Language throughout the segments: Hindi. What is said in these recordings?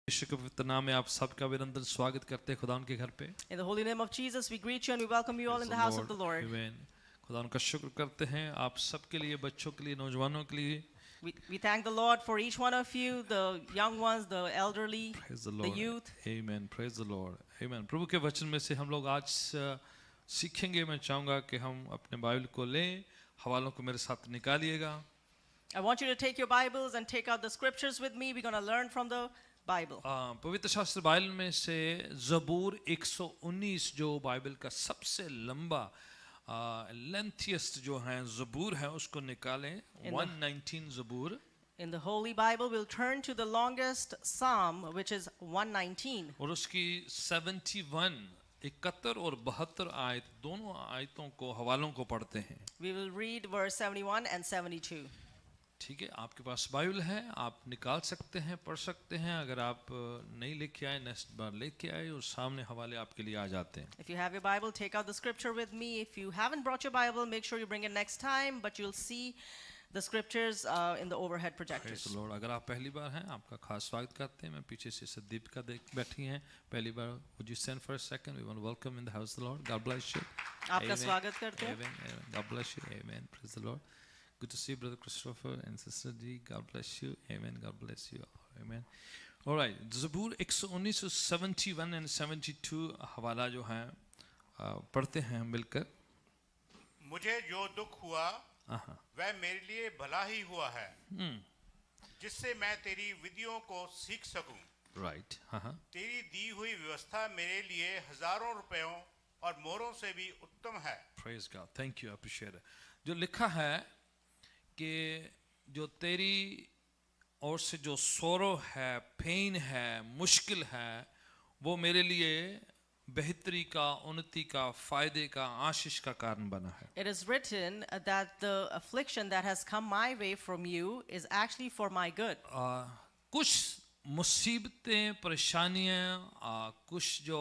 यीशु के पवित्र नाम में आप सबका अभिनंदन स्वागत करते हैं खुदा के घर पे। In the holy name of Jesus, we greet you and we welcome you all in the house of the Lord. Amen. खुदा का शुक्र करते हैं आप सबके लिए, बच्चों के लिए, नौजवानों के लिए। We thank the Lord for each one of you, the young ones, the elderly, Praise the the Lord. youth. Amen. Praise the Lord. Amen. प्रभु के वचन में से हम लोग आज सीखेंगे। मैं चाहूँगा कि हम अपने बाइबल को लें, हवालों को मेरे साथ निकालिएगा। I want you to take your Bibles and take out the scriptures with me. We're going to learn from the Bible. पवित्र शास्त्र बाइबल में से ज़बूर 119 जो बाइबल का सबसे लंबा लेंथिएस्ट जो है ज़बूर है उसको निकालें। 119 ज़बूर। In the Holy Bible, we'll turn to the longest Psalm, which is 119. और उसकी 71 71 और 72 आयत, दोनों आयतों को हवालों को पढ़ते हैं। We will read verse 71 and 72. ठीक है, आपके पास बाइबल है, आप निकाल सकते हैं, पढ़ सकते हैं। अगर आप नहीं लेके आए, नेक्स्ट बार लेके आए और सामने हवाले आपके लिए आ जाते हैं। If you have your Bible, take out the scripture with me. If you haven't brought your Bible, make sure you bring it next time, but you'll see the scriptures in the overhead projectors. Praise the Lord. अगर आप पहली बार हैं, आपका खास स्वागत करते हैं। मैं पीछे से दीपिका बैठी हैं, पहली बार। Would you stand for a second? We want to welcome in the house of the Lord. God bless you. आपका Amen. स्वागत करते हैं। Amen. Amen. God bless you. Amen. Praise the Lord. Good to see you, Brother Christopher and Sister D. God bless you. Amen. God bless you. Amen. All right. Zabur 119, 71 and 72 हवाला जो है पढ़ते हैं हम मिलकर। मुझे जो दुख हुआ वह मेरे लिए भला ही हुआ है, जिससे मैं तेरी विधियों को सीख सकूं। Right. तेरी दी हुई व्यवस्था मेरे लिए हजारों रुपयों और मोहरों से भी उत्तम है। Praise God. Thank you. I appreciate it. जो लिखा है कि जो तेरी ओर से जो सोरो है, पेन है, मुश्किल है, वो मेरे लिए बेहतरी का, उन्नति का, फायदे का, आशीष का कारण बना है। It is written that the affliction that has come my way from you is actually for my good. कुछ मुसीबतें, परेशानियां, कुछ जो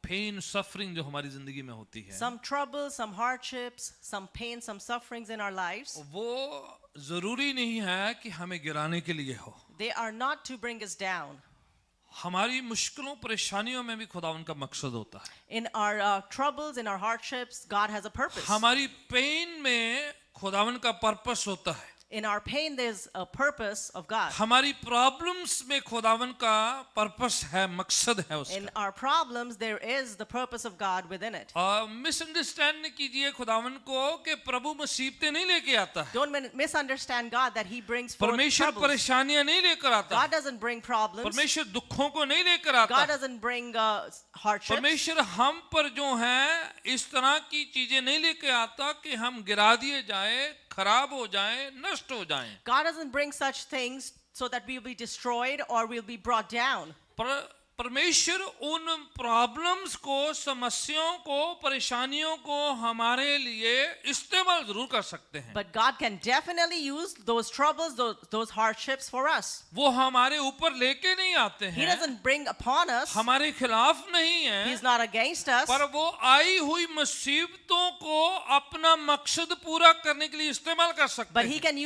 पेन, सफरिंग जो हमारी जिंदगी में होती है, Some troubles, some hardships, some pain, some sufferings in our lives, वो जरूरी नहीं है कि हमें गिराने के लिए हो। they are not to bring us down. हमारी मुश्किलों, परेशानियों में भी खुदा उनका मकसद होता है। In our troubles, in our hardships, God has a purpose. हमारी पेन में खुदावन का पर्पस होता है। In our pain, there's a purpose of God. हमारी प्रॉब्लम्स में खुदावन का पर्पस है, मकसद है In उसका। our problems, there is the purpose of God within it. Misunderstand कीजिए खुदावन को कि प्रभु मुसीबतें नहीं लेके आता है। Don't misunderstand God that He brings forth परमेश्वर troubles. परेशानियां नहीं लेकर आता God है। doesn't bring problems. परमेश्वर दुखों को नहीं लेकर God आता है। doesn't bring hardships. परमेश्वर हम पर जो है इस तरह की चीजें नहीं लेके आता कि हम गिरा दिए जाए, खराब हो जाए, नष्ट हो जाएं। God doesn't bring such things so that we will be destroyed or we'll be brought down. परमेश्वर उन प्रॉब्लम्स को, समस्याओं को, परेशानियों को हमारे लिए इस्तेमाल जरूर कर सकते हैं। But God can definitely use those troubles, those hardships for us. वो हमारे ऊपर लेके नहीं आते He हैं, doesn't bring upon us. हमारे खिलाफ नहीं है, He's not against us. पर वो आई हुई मुसीबतों को अपना मकसद पूरा करने के लिए इस्तेमाल कर सकते But He हैं। can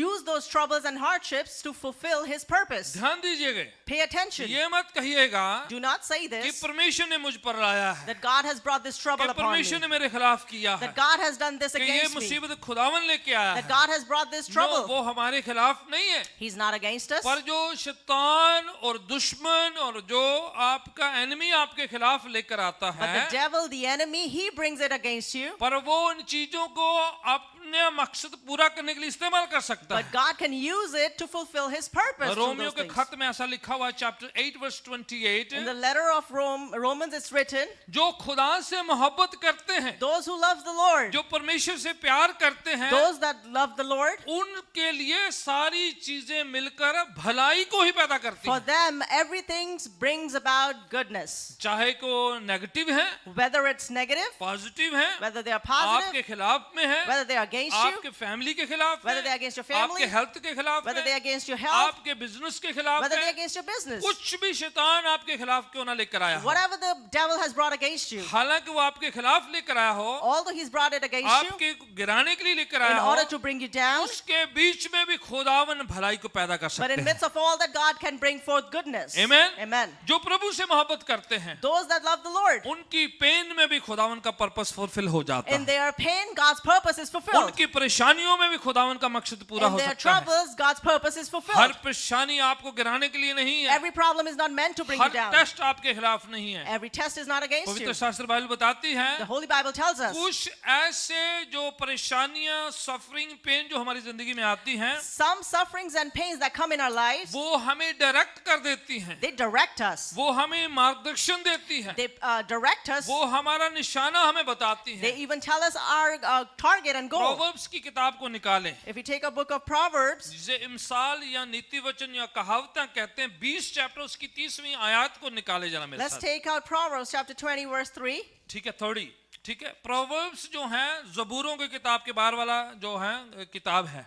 use those troubles and hardships to fulfill His purpose. ध्यान दीजिएगा, Pay attention. ये मत कहिएगा Do not say कि this, परमेश्वर ने मुझ पर लाया है, that God has brought this trouble कि upon me, परमेश्वर ने मेरे खिलाफ किया है, that God has done this कि ये against me, मुसीबत खुदावन लेके आया that है। God has brought this no, trouble. वो हमारे खिलाफ नहीं है, He's not against us. पर जो शैतान और दुश्मन और जो आपका एनिमी आपके खिलाफ लेकर आता But है, the devil, the enemy, he brings it against you. पर वो उन चीजों को अपने मकसद पूरा करने के लिए इस्तेमाल कर सकता But है। God can use it to fulfill His purpose through Romeo those के things. खत में ऐसा लिखा हुआ है, chapter 8 verse 28, In the letter of Romans, it's written, जो खुदा से मोहब्बत करते हैं, those who love the Lord, जो परमेश्वर से प्यार करते हैं, those that love the Lord, उनके लिए सारी चीजें मिलकर भलाई को ही पैदा करती for हैं। them everything brings about goodness. चाहे को नेगेटिव है, Whether it's negative, पॉजिटिव है, whether they are आपके positive, खिलाफ में है, whether they are against you, आपके फैमिली के खिलाफ whether है, they're against your family, आपके हेल्थ के खिलाफ whether है, they're against your health, आपके बिजनेस के खिलाफ whether they're है, against your business, कुछ भी शैतान आपके खिलाफ क्यों ना लेकर आया हो, whatever the devil has brought against you, हालांकि वो आपके खिलाफ लेकर आया हो, although he's brought it against you आपके गिराने के लिए लेकर in आया हो, order to bring you down, उसके बीच में भी खुदावन भलाई को पैदा कर but सकते in हैं। midst of all that, God can bring forth goodness. Amen? Amen. जो प्रभु से मोहब्बत करते हैं, Those that love the Lord, उनकी पेन में भी खुदावन का पर्पस फुलफिल हो जाता in है, their pain, God's purpose is fulfilled. उनकी परेशानियों में भी खुदावन का मकसद पूरा In हो their सकता है। troubles, God's purpose is her fulfilled. परेशानी आपको गिराने के लिए नहीं है, Every problem is not meant to bring you हर down. टेस्ट आपके खिलाफ नहीं है। Every test is not against you. पवित्र शास्त्र बाइबल बताती है The Holy Bible tells us कुछ ऐसे जो परेशानियां, सफरिंग, पेन जो हमारी जिंदगी में आती हैं, some sufferings and pains that come in our lives, वो हमें डायरेक्ट कर देती हैं, they direct us. वो हमें मार्गदर्शन देती हैं, They direct us. वो हमारा निशाना हमें बताती They हैं। even tell us our target and goal. Proverbs की किताब को निकालें, If you take a book of Proverbs, जिसे इमसाल या नीति वचन या कहावतें कहते हैं, 20 चैप्टर उसकी 30वीं आयत को निकाले जरा मेरे let's साथ। take out Proverbs chapter 20 verse 3. ठीक है, थोड़ी ठीक है। प्रोवर्ब्स जो है जबूरों की किताब के बाहर वाला जो है किताब है।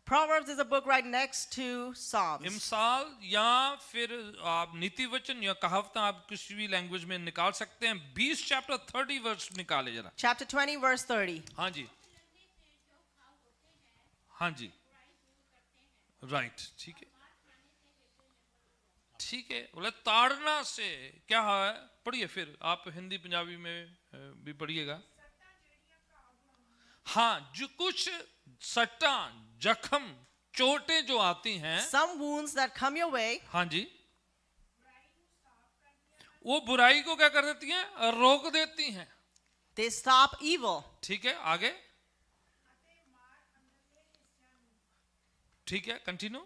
Proverbs is a book right next to Psalms. इमसाल या फिर आप नीति वचन या कहावतें आप किसी भी लैंग्वेज में निकाल सकते हैं। 20 चैप्टर 30 वर्स निकाले जरा। Chapter 20 verse 30. हाँ जी, हाँ जी, राइट, ठीक है, ठीक है। बोले ताड़ना से क्या है, पढ़िए फिर आप हिंदी पंजाबी में भी पढ़िएगा। हाँ, जो कुछ सट्टा, जख्म, चोटें जो आती हैं, Some wounds that come your way, हाँ जी, वो बुराई को क्या कर देती हैं, रोक देती हैं। they stop evil. ठीक है, आगे, ठीक है, कंटिन्यू।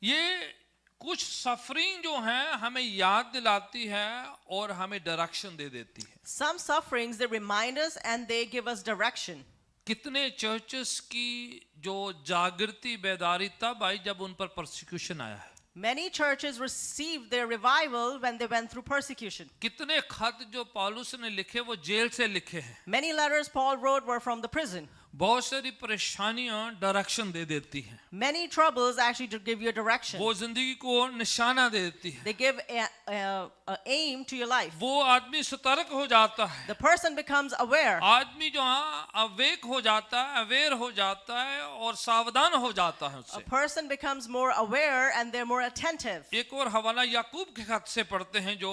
ये कुछ सफरिंग जो है हमें याद दिलाती है और हमें डायरेक्शन दे देती है। Some sufferings, they remind us and they give us direction. कितने चर्चेस की जो जागृति बेदारी तब आई जब उन पर परसिक्यूशन आया है। Many churches received their revival when they went through persecution. कितने खत जो पौलुस ने लिखे वो जेल से लिखे हैं। Many letters Paul wrote were from the prison. बहुत सारी परेशानियां डायरेक्शन दे देती हैं, Many troubles actually to give you a direction. वो जिंदगी को निशाना दे देती है, They give a aim to your life. वो आदमी सतर्क हो जाता है, The person becomes aware. आदमी जो हाँ अवेक हो जाता है, अवेयर हो जाता है और सावधान हो जाता है A उससे। person becomes more aware and they're more attentive. एक और हवाला याकूब के खत से पढ़ते हैं जो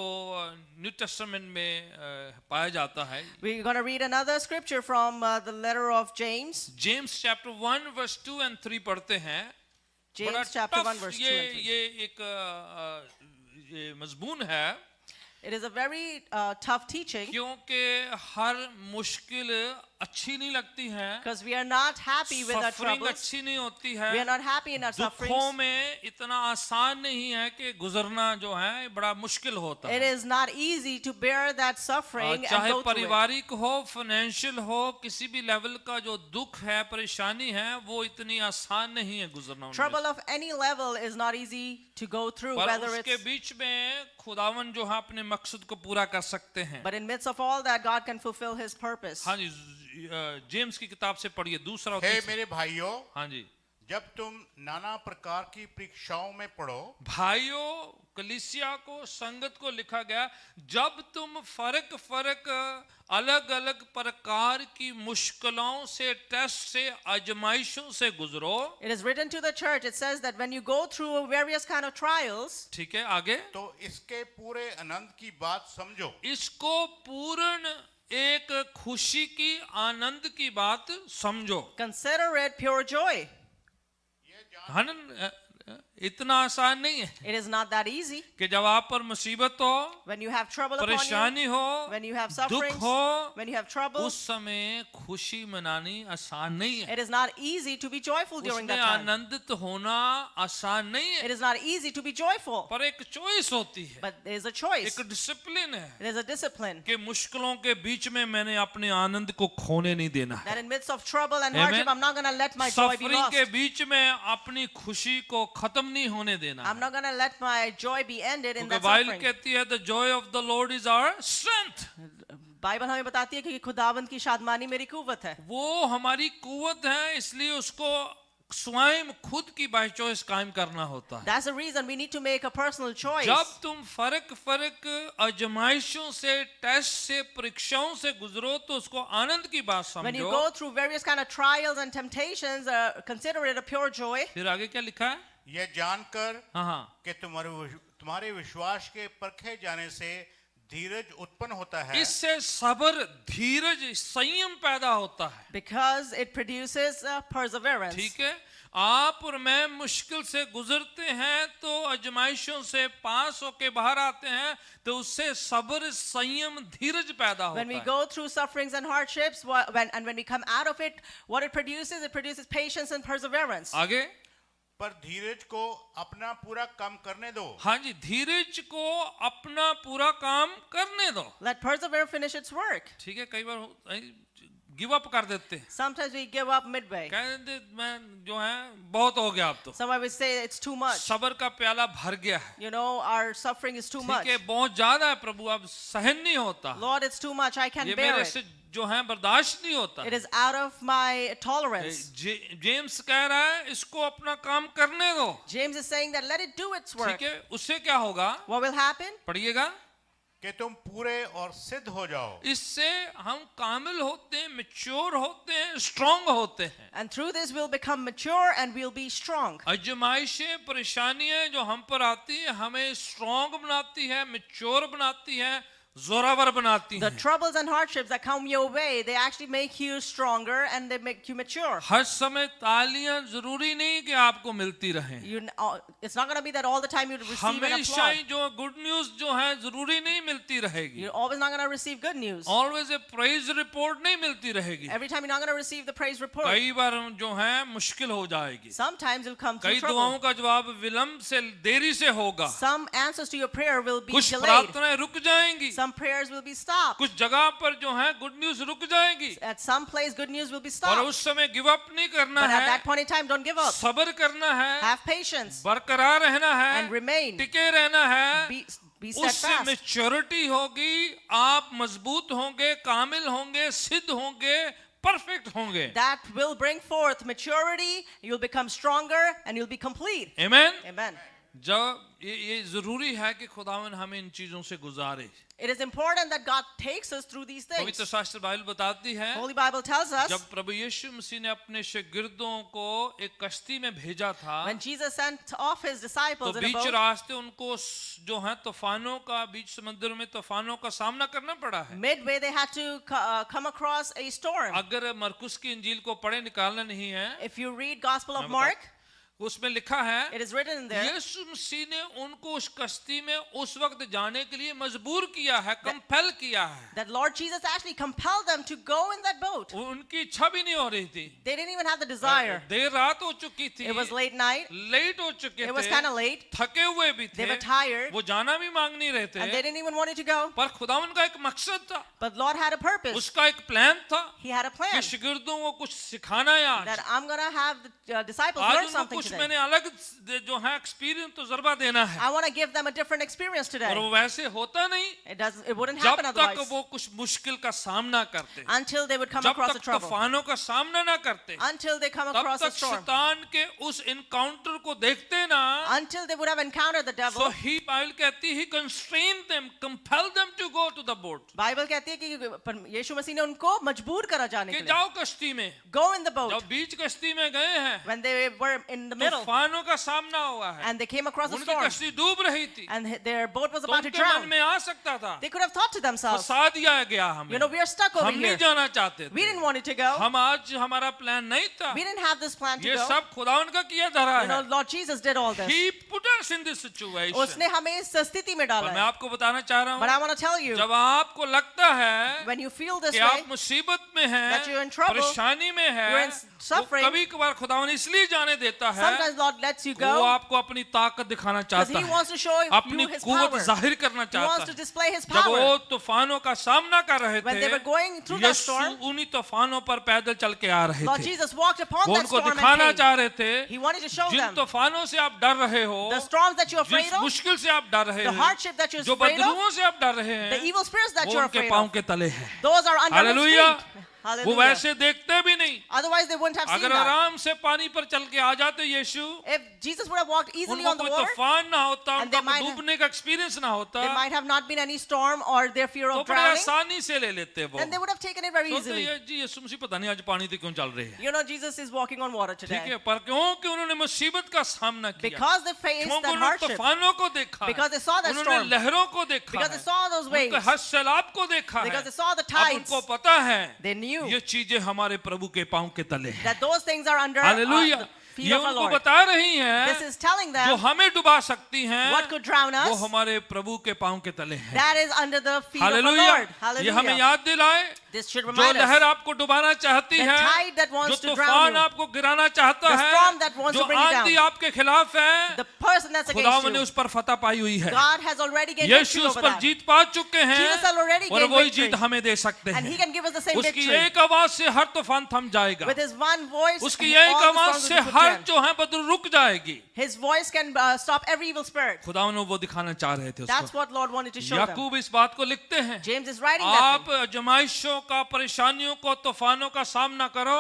न्यू टेस्टामेंट में पाया जाता है। We're going to read another scripture from the letter of James. James chapter 1 verse 2 and 3 पढ़ते हैं। बड़ा James chapter 1 tough verse 2 ये and 3. ये एक ये मजमून है, It is a very tough teaching क्योंकि हर मुश्किल अच्छी नहीं लगती है, because we are not happy with our suffering troubles. अच्छी नहीं होती We are है, not happy in our दुखों sufferings. में इतना आसान नहीं है कि गुजरना जो है बड़ा मुश्किल होता It है। is not easy to bear that suffering and चाहे go through it. पारिवारिक हो, फाइनेंशियल हो, किसी भी लेवल का जो दुख है, परेशानी है, वो इतनी आसान नहीं है गुजरना उनमें Trouble of any level is not easy to go through, पर whether उसके it's. बीच में खुदावन जो है अपने मकसद को पूरा कर सकते हैं। But in midst of all that, God can fulfill His purpose. हाँ जी, जेम्स की किताब से पढ़िए दूसरा और हे तीसरा। मेरे भाइयों, हाँ जी, जब तुम नाना प्रकार की परीक्षाओं में पड़ो, भाइयों, कलीसिया को, संगत को लिखा गया, जब तुम फर्क अलग अलग प्रकार की मुश्किलों से, टेस्ट से, आजमाइशों से गुजरो। It is written to the church. It says that when you go through various kind of trials, ठीक है, आगे, तो इसके पूरे आनंद की बात समझो। इसको पूर्ण एक खुशी की, आनंद की बात समझो। consider it pure joy. इतना आसान नहीं है It is not that easy. कि जब आप पर मुसीबत हो, When you have trouble upon you, परेशानी हो, when you have दुख sufferings, हो, when you have trouble, उस समय खुशी मनानी आसान नहीं है। it is not easy to be joyful during उसमें that time. आनंदित होना आसान नहीं है, It is not easy to be joyful, पर एक चॉइस होती है, but there is a choice. एक डिसिप्लिन है There is a discipline कि मुश्किलों के बीच में मैंने अपने आनंद को खोने नहीं देना है। that in midst of trouble and Amen. hardship, I'm not going to let my joy be suffering lost. के बीच में अपनी खुशी को खत्म नहीं होने देना I'm है। not going to let my joy be ended in क्योंकि that बाइबल suffering. कहती है the joy of the Lord is our strength। Bible हमें बताती है कि खुदावंद की शादमानी मेरी कुव्वत है. वो हमारी कुव्वत है, इसलिए उसको स्वयं खुद की बाय चॉइस कायम करना होता है. That's the reason we need to make a personal choice. जब तुम फर्क आजमाइशों से, टेस्ट से, परीक्षाओं से गुजरो तो उसको आनंद की बात When you समझो. go through various kind of trials and temptations, consider it a pure joy. फिर आगे क्या लिखा है? यह जानकर हाँ, कि तुम्हारे विश्वास के परखे जाने से धीरज उत्पन्न होता है, इससे सब्र, धीरज, संयम पैदा होता है. Because it produces perseverance. ठीक है. आप और मैं मुश्किल से गुजरते हैं तो आजमाइशों से पास होके बाहर आते हैं तो उससे सब्र, संयम, धीरज पैदा होता When we है. go through sufferings and hardships, when we come out of it, what it produces patience and perseverance. आगे. पर धीरज को अपना पूरा काम करने दो. हाँ जी, धीरज को अपना पूरा काम करने दो. Let perseverance finish its work. ठीक है. कई बार गिव अप कर देते हैं. Sometimes we give up midway. कह देते मैं जो है बहुत हो गया अब तो. Somebody will say it's too much. सब्र का प्याला भर गया है. You know, our suffering is too much. ठीक है, बहुत ज्यादा है प्रभु, अब सहन नहीं होता. Lord, it's too much. I can't ये bear मेरे it. से जो है बर्दाश्त नहीं होता. It is out of my tolerance. James कह रहा है इसको अपना काम करने दो. James is saying that let it do its work. ठीक है. उससे क्या होगा? What will happen? पढ़िएगा. कि तुम पूरे और सिद्ध हो जाओ. इससे हम कामिल होते हैं, मैच्योर होते हैं, स्ट्रांग होते हैं. And through this we'll become mature and we'll be strong. आजमाइशें, परेशानियां जो हम पर आती है हमें स्ट्रांग बनाती है, मैच्योर बनाती है, जोरावर बनाती The हैं. troubles and hardships that come your way, they actually make you stronger and they make you mature. हर समय तालियां जरूरी नहीं कि आपको मिलती रहें. It's not going to be that all the time you receive an हमेशा applause. ही जो गुड न्यूज जो है जरूरी नहीं मिलती रहेगी. You're always not going to receive good news. Always a praise report नहीं मिलती रहेगी. Every time you're not going to receive the praise report. कई बार जो है मुश्किल हो जाएगी. Sometimes you'll come through कई दुआओं trouble. का जवाब विलंब से, देरी से होगा. Some answers to your prayer will be कुछ delayed. प्रार्थनाएं रुक जाएंगी. Some prayers will be stopped. कुछ जगह पर जो है गुड न्यूज रुक जाएगी. At some place, good news will be और stopped. उस समय गिव अप नहीं करना But at है. that point in time, don't give up. सब्र करना है, Have patience बरकरार रहना है, and remain. टिके रहना है. Be उससे steadfast. मैच्योरिटी होगी, आप मजबूत होंगे, कामिल होंगे, सिद्ध होंगे, परफेक्ट होंगे. That will bring forth maturity. You'll become stronger and you'll be complete. Amen. Amen. जब ये जरूरी है कि खुदावन हमें इन चीजों से गुजारे. It is important that God takes us through these things. पवित्र शास्त्र बाइबल बताती है Holy Bible tells us जब प्रभु यीशु मसीह ने अपने शागिर्दों को एक कश्ती में भेजा था when Jesus sent off his तो disciples in a beach boat, रास्ते उनको जो है तूफानों का, बीच समुद्र में तूफानों का सामना करना पड़ा है. midway they had to come across a storm. अगर मरकुस की इंजील को पढ़े, निकालना नहीं है, If you read Gospel of मैं Mark, उसमें लिखा है it is written in there यीशु मसीह ने उनको उस कश्ती में उस वक्त जाने के लिए मजबूर किया है, कंपेल किया है. that Lord Jesus actually compelled them to go in that boat. उनकी इच्छा भी नहीं हो रही थी. They didn't even have the desire. देर रात हो चुकी थी, It was late night. Late हो चुके It was kind थे, of late. थके हुए भी They थे, were tired वो जाना भी मांग नहीं रहे and थे. they didn't even want it to go. पर खुदावन का एक मकसद था, But Lord had a purpose. उसका एक प्लान था He had a कि plan शागिर्दों को कुछ सिखाना है. आज that I'm going to have the disciples आज learn उनको something कुछ today. मैंने अलग जो है एक्सपीरियंस तजुर्बा देना है. I want to give them a different experience today. और वो वैसे होता नहीं It wouldn't जब happen तक otherwise. वो कुछ मुश्किल का सामना करते, Until they would come जब across तक a trouble. तूफानों का सामना ना करते, Until they come तब across a तक storm. शैतान के उस इनकाउंटर को देखते ना. Until they would have encountered the So devil. he Bible कहती he constrained them, compelled them to go to the boat. Bible कहती है कि यीशु मसीह ने उनको मजबूर करा जाने कि के लिए. जाओ कश्ती में. Go in the boat. जब बीच कश्ती में गए हैं, When they were in the middle तूफानों का सामना हुआ है, and they came across a उनकी storm कश्ती डूब रही थी. and their boat was तो about to उनके मन drown, में आ सकता था, they could have thought to themselves, फंसा दिया गया हमें. you know, we are stuck over हम नहीं here. जाना चाहते We थे. didn't want it to go. हम आज हमारा प्लान नहीं था. We didn't have this plan to ये go. सब खुदावन का किया धरा You know, है. Lord Jesus did all this. He put us in this situation. उसने हमें इस स्थिति में पर डाला मैं है. आपको बताना चाह रहा But हूँ, I want to tell you, जब आपको लगता है when you feel this कि way, आप मुसीबत में हैं, that you're in trouble, परेशानी में you're हैं, in suffering, कभी कभार खुदावन इसलिए जाने देता है sometimes Lord lets you तो वो go आपको अपनी ताकत दिखाना because चाहता He है, wants to show अपनी you His कुवत power. जाहिर करना He wants चाहता to है। display His जब वो power. तूफानों का सामना कर रहे When they were थे, going through that storm, यीशु उन्हीं तूफानों पर पैदल चल के आ रहे Lord थे। Jesus walked upon वो that उनको storm and दिखाना came. चाह रहे थे, He wanted to show Jin them तूफानों से आप डर रहे हो, the storms that you're afraid जिस of, मुश्किल से आप डर रहे the हैं, hardship that you're जो afraid of, बदबुओं से आप डर रहे the हैं, evil spirits that वो you're उनके afraid पांव of. के तले है। Those are under His hallelujah. feet. वो Hallelujah. वैसे देखते भी नहीं। Otherwise, they wouldn't have seen अगर that. आराम से पानी पर चल के आ जाते यीशु, If Jesus would have walked easily उनको on the कोई water, तूफान ना होता, and उनको they might have- डूबने का एक्सपीरियंस ना होता, there might have not been any storm or their fear तो of बड़े drowning, आसानी से ले लेते वो। then they would have taken it very सोचते easily. ये जी यीशु मसीह पता नहीं आज पानी पे क्यों चल रहे हैं। You know, Jesus is walking on water ठीक today. है, पर क्योंकि उन्होंने मुसीबत का सामना किया, Because they faced क्योंकि that उन्होंने hardship, तूफानों को देखा, because they saw that उन्होंने storm, लहरों को देखा, because they saw those waves, उनके हर सैलाब को देखा है, because they saw the अब tides, उनको पता है they knew ये चीजें हमारे प्रभु के पांव के तले हैं। that those things are under hallelujah. the feet ये of our उनको Lord. बता रही This हैं is telling जो them हमें डुबा सकती हैं, what could drown वो us, हमारे प्रभु के पांव के तले हैं। that is under the feet of our hallelujah. Lord. ये हमें Hallelujah. याद दिलाए, This should जो remind लहर us, आपको डुबाना चाहती the है, tide that जो wants to drown तूफान you, आपको गिराना चाहता the है, storm that wants जो to bring you आंधी down, आपके खिलाफ है, the person that's खुदावन against ने you, उस पर फतह पाई हुई है। God has already gained Yeshu victory उस over पर that. जीत पा चुके हैं Jesus has already और gained वही victory. जीत हमें दे सकते And He हैं। can give us the same उसकी victory. एक आवाज से हर तूफान थम जाएगा, With His one voice, उसकी all एक the आवाज storms से will be put her down. जो है बदल रुक जाएगी। His voice can stop every evil spirit. खुदावन वो दिखाना चाह रहे थे That's उसको। what Lord wanted to show them. याकूब इस बात को लिखते हैं, James is writing that आप thing, अजमाइशों का, परेशानियों को, तूफानों का सामना करो,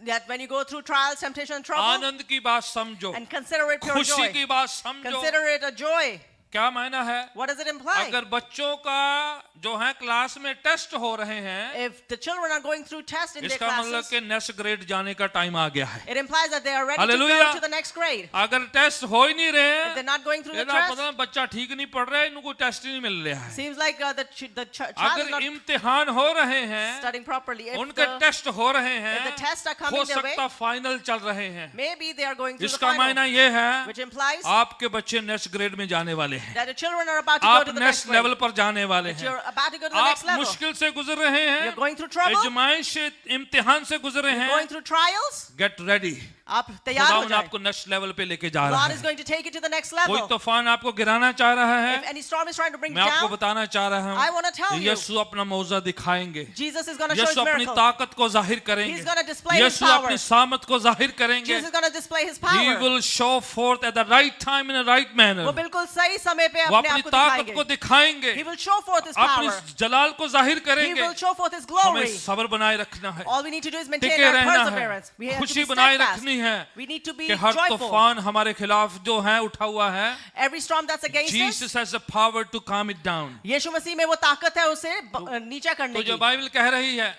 that when you go through trials, temptation, and trouble, आनंद की बात समझो, and consider it pure खुशी joy. की बात समझो। Consider it a joy. क्या मायना है? What does it imply? अगर बच्चों का जो है क्लास में टेस्ट हो रहे हैं, If the children are going through tests in their इसका मतलब classes, कि नेक्स्ट ग्रेड जाने का टाइम आ गया है। it implies that they are ready to Hallelujah. go to the next grade. अगर टेस्ट हो ही नहीं रहे If they're not going through the ये ना test, पता बच्चा ठीक नहीं पढ़ रहा है, इनको कोई टेस्ट ही नहीं मिल रहा है। seems like the child is अगर not इम्तिहान हो रहे हैं, studying properly. If उनके the, टेस्ट हो रहे if हैं, the tests are हो coming their way, सकता फाइनल चल रहे हैं, maybe they are going through the इसका मायना final, ये है which implies आपके बच्चे नेक्स्ट ग्रेड में जाने वाले हैं, that the children are about to go आप to the next next level grade. पर जाने वाले That हैं, you're about to go to the आप next level. मुश्किल से गुजर रहे हैं, You're going through trouble. आजमाइश से, इम्तिहान से गुजर रहे You're going हैं, through trials. Get ready. आप तैयार हो खुदावन जाए. आपको नेक्स्ट लेवल पे लेके जा रहा God is है। going to take you to the next कोई level. तूफान आपको गिराना चाह रहा If है, any storm is trying to bring मैं you आपको down, बताना चाह रहा I हूँ, want to tell you, यीशु अपना मौजा दिखाएंगे, Jesus is going to show His यीशु अपनी miracle. ताकत को जाहिर करेंगे, He's gonna display His यीशु power. अपनी सामत को जाहिर करेंगे। Jesus is going to display His He power. will show forth at the right time in a right manner। वो बिल्कुल सही समय पे वो अपने अपनी आप को ताकत को दिखाएंगे. दिखाएंगे, He will show forth His अपनी power. जलाल को जाहिर He करेंगे। will show forth His हमें glory. सब्र बनाए रखना है, All we need to do is maintain टिके our रहना है, perseverance. We have to खुशी be बनाए steadfast. रखनी है We need to be कि हर joyful. तूफान हमारे खिलाफ जो है उठा हुआ है, Every storm that's against us, Jesus has the power to calm it down। यीशु मसीह में वो ताकत है उसे नीचा करने तो जो की. बाइबल कह रही है,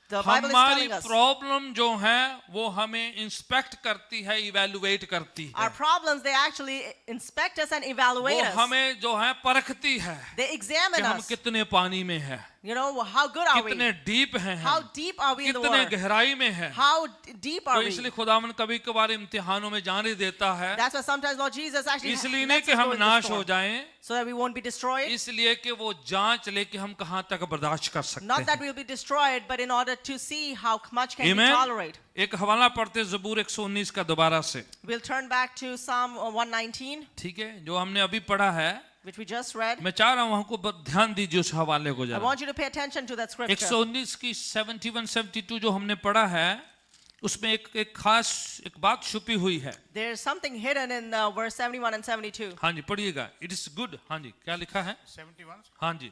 The Bible is हमारी telling us प्रॉब्लम जो है वो हमें इंस्पेक्ट करती है, इवैल्यूएट करती है, our problems, they actually inspect us and evaluate वो us. हमें जो है परखती है They कि examine हम us. कितने पानी में है, You know, how good are we? कितने डीप हैं How हम, deep are we in the कितने water? गहराई में है। How deep तो are we? इसलिए खुदावन कभी कभार इम्तिहानों में जाने देता है, That's why sometimes Lord Jesus actually इसलिए नहीं lets कि us go हम in the नाश storm, हो जाएं, so that we won't be destroyed. इसलिए कि वो जांच ले कि हम कहां तक बर्दाश्त कर सकते Not that हैं। we'll be destroyed, but in order to see how much can we Amen? tolerate. एक हवाला पढ़ते ज़बूर 119 का दोबारा से, We'll turn back to Psalm 119, ठीक है, जो हमने अभी पढ़ा है। which we just read. मैं चाह रहा हूं हमको ध्यान दीजिए उस हवाले को I जरा। want you to pay attention to that scripture. 119 की 71-72 जो हमने पढ़ा है, उसमें एक खास एक बात छुपी हुई है। There's something hidden in verse 71 and 72. हाँ जी पढ़िएगा। It is good. हाँ जी क्या लिखा है? 71 हाँ जी,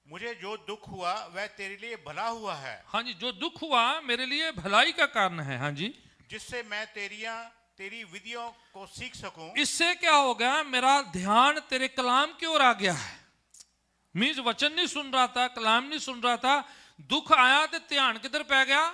मुझे जो दुख हुआ वह तेरे लिए भला हुआ है, हाँ जी, जो दुख हुआ मेरे लिए भलाई का कारण है। हाँ जी, जिससे मैं तेरी विधियों को सीख सकूं। इससे क्या हो गया, मेरा ध्यान तेरे कलाम की ओर आ गया है। मीन्स वचन नहीं सुन रहा था, कलाम नहीं सुन रहा था, दुख आया तो ध्यान किधर पै गया?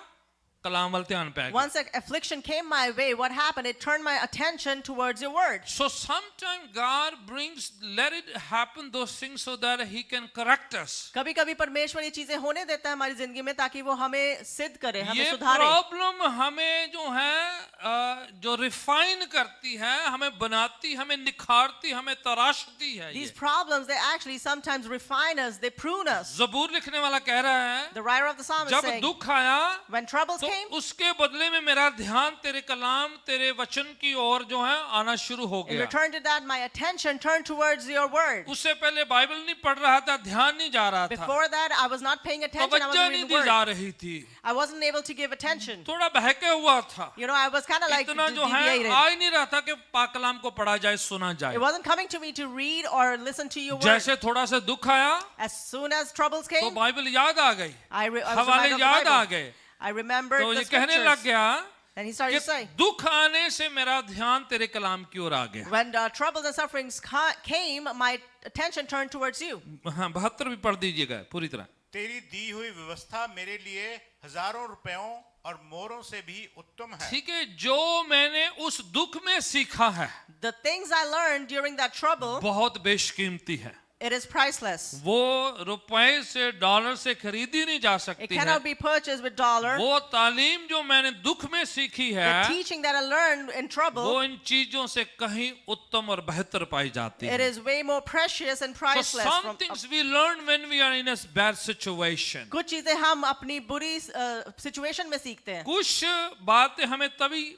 कलाम वाल ध्यान पै गया। Once affliction came my way, what happened? It turned my attention towards your word. So sometimes God brings, let it happen those things so that He can correct us. कभी-कभी परमेश्वर ये चीजें होने देता है हमारी जिंदगी में ताकि वो हमें सिद्ध करे, हमें ये सुधारे. प्रॉब्लम हमें जो है जो रिफाइन करती है, हमें बनाती, हमें निखारती, हमें तराशती है। These ये problems, they actually sometimes refine us, they prune us. जबूर लिखने वाला कह रहा है, The writer of the psalm is जब saying, दुख आया when troubles तो came, उसके बदले में मेरा ध्यान तेरे कलाम, तेरे वचन की ओर जो है आना शुरू हो in गया। return to that, my attention turned towards your word. उससे पहले बाइबल नहीं पढ़ रहा था, ध्यान नहीं जा रहा था, Before that, I was not paying attention, I तवज्जो wasn't नहीं reading दी the जा word. रही थी, I wasn't able to give attention. थोड़ा बहके हुआ था, You know, I was kind of like इतना जो है deviated. आ ही नहीं रहा था कि पाक कलाम को पढ़ा जाए, सुना जाए। It wasn't coming to me to read or listen to your word. जैसे थोड़ा सा दुख आया As soon as troubles तो came, बाइबल याद आ गई, I was हवाले reminded of the याद आ Bible. गए, I remembered तो the ये कहने लग scriptures. गया And he कि started to say, दुख आने से मेरा ध्यान तेरे कलाम की ओर आ गया। when troubles and sufferings came, my attention turned towards you. हाँ, 72 भी पढ़ दीजिएगा पूरी तरह। तेरी दी हुई व्यवस्था मेरे लिए हजारों रुपयों और मोहरों से भी उत्तम है। ठीक है, जो मैंने उस दुख में सीखा है The things I learned during that trouble, बहुत बेशकीमती है, it is priceless. वो रुपए से डॉलर से खरीदी नहीं जा It सकती है। cannot be purchased with dollar. वो तालीम जो मैंने दुख में सीखी The है, teaching that I learned in वो trouble, इन चीजों से कहीं उत्तम और बेहतर पाई जाती it है। is way more precious and So priceless. some things we learn when we are in a bad situation. कुछ चीजें हम अपनी बुरी सिचुएशन में सीखते हैं। कुछ बातें हमें तभी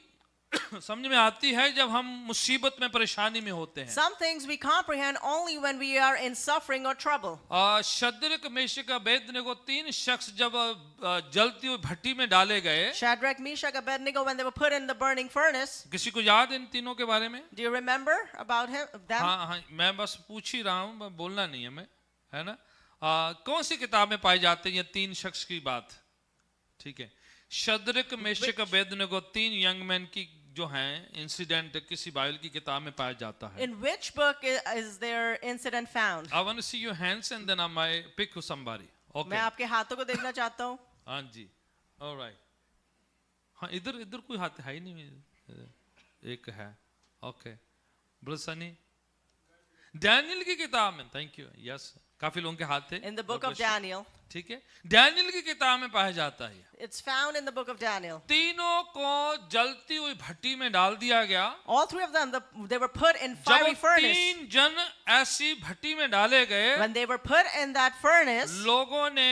समझ में आती है जब हम मुसीबत में, परेशानी में होते हैं। Some things we comprehend only when we are in suffering or trouble. Shadrach, Meshach, Abednego, 3 शख्स जब जलती हुई भट्टी में डाले गए, Shadrach, Meshach, Abednego, when they were put in the burning furnace, किसी को याद इन तीनों के बारे में? do you remember about them? हाँ हाँ, मैं बस पूछ ही रहा हूँ, बोलना नहीं है मैं, है ना? कौन सी किताब में पाई जाते हैं ये 3 शख्स की बात? ठीक है, Shadrach, Meshach, Abednego, 3 young man की जो हैं इंसिडेंट किसी बाइबल की किताब में पाया जाता है। In which book is their incident found? I want to see your hands and then I might pick somebody. Okay. मैं आपके हाथों को देखना चाहता हूँ। हाँ जी, all right. हाँ, इधर इधर कोई हाथ है ही नहीं, एक है। ओके, ब्रदर सनी, डैनियल की किताब में, थैंक यू, यस, काफी लोगों के हाथ थे। In the book of Daniel. ठीक है, डैनियल की किताब में पाया जाता है। It's found in the book of Daniel. तीनों को जलती हुई भट्टी में डाल दिया गया। All 3 of them, they were put in जब fiery वो furnace. 3 जन ऐसी भट्टी में डाले गए, When they were put in that furnace, लोगों ने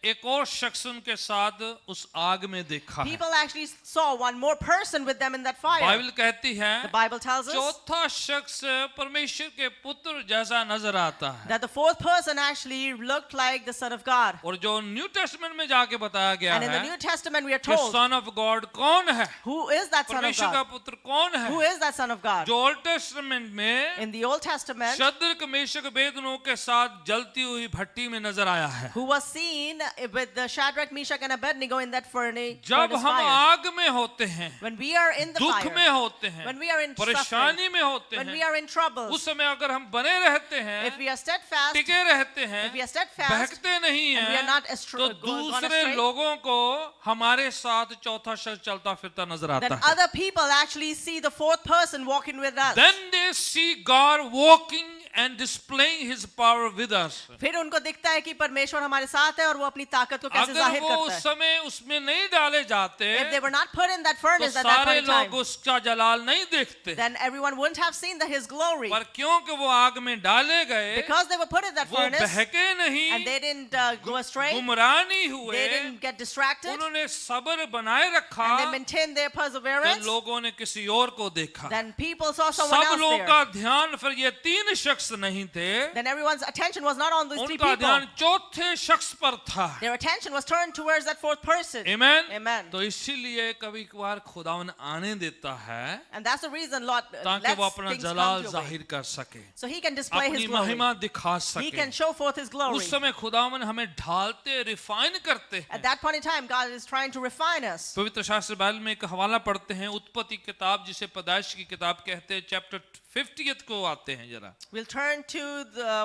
एक और शख्स उनके साथ उस आग में देखा है। people actually saw one more person with them in that fire. Bible कहती है The Bible tells us चौथा शख्स परमेश्वर के पुत्र जैसा नजर आता है। that the 4th person actually looked like the Son of God. और जो न्यू टेस्टमेंट में जाके बताया गया And in the है New Testament we are कि told, सन ऑफ गॉड कौन है, who is that Son of परमेश्वर का God? पुत्र कौन Who है, is that Son of God? जो ओल्ड टेस्टमेंट में In the Old Testament, Shadrach, Meshach, Abednego के साथ जलती हुई भट्टी में नजर आया है। who was seen with the Shadrach, Meshach, and Abednego in that furnace जब हम fire. आग में होते हैं, When we are in the दुख में fire, होते हैं, when we are in suffering, परेशानी में होते when we हैं, are in trouble, उस समय अगर हम बने रहते हैं, if we are steadfast, टिके रहते हैं, if we are steadfast, बहकते नहीं and we are हैं, not तो gone दूसरे astray, लोगों को हमारे साथ चौथा शख्स चलता फिरता नजर then आता है। other people actually see the 4th person walking with us. Then they see God walking and displaying His power with us. फिर उनको दिखता है कि परमेश्वर हमारे साथ है और वो अपनी ताकत को कैसे अगर जाहिर वो करता उस है। समय उसमें नहीं डाले जाते, If they were not put in that तो furnace at that सारे point in time, लोग उसका जलाल नहीं देखते। then everyone wouldn't have seen his glory. पर क्योंकि वो आग में डाले गए, Because they were put in that वो furnace बहके and नहीं, they didn't go astray, गुमराह नहीं हुए, they didn't get distracted, उन्होंने सब्र बनाए रखा, and they maintained their तो perseverance, लोगों ने किसी और को देखा। then people saw someone सब else लोगों there. का ध्यान फिर ये 3 शख्स नहीं थे, Then everyone's attention was not on these 3 उनका people. ध्यान चौथे शख्स पर था। Their attention was turned towards that 4th person. Amen? Amen. तो इसीलिए कभी कभार खुदावन आने देता है And that's the reason Lord ताकि वो lets अपना things Jalal come your way. जाहिर कर सके, So he can display अपनी his glory. महिमा दिखा He सके। can show forth his glory. उस समय खुदावन हमें ढालते, रिफाइन करते At हैं। that point in time, God is trying to refine us. पवित्र शास्त्र बाइबल में एक हवाला पढ़ते हैं, उत्पत्ति किताब जिसे पैदाइश की किताब कहते हैं, चैप्टर 50 को आते हैं जरा। We'll turn to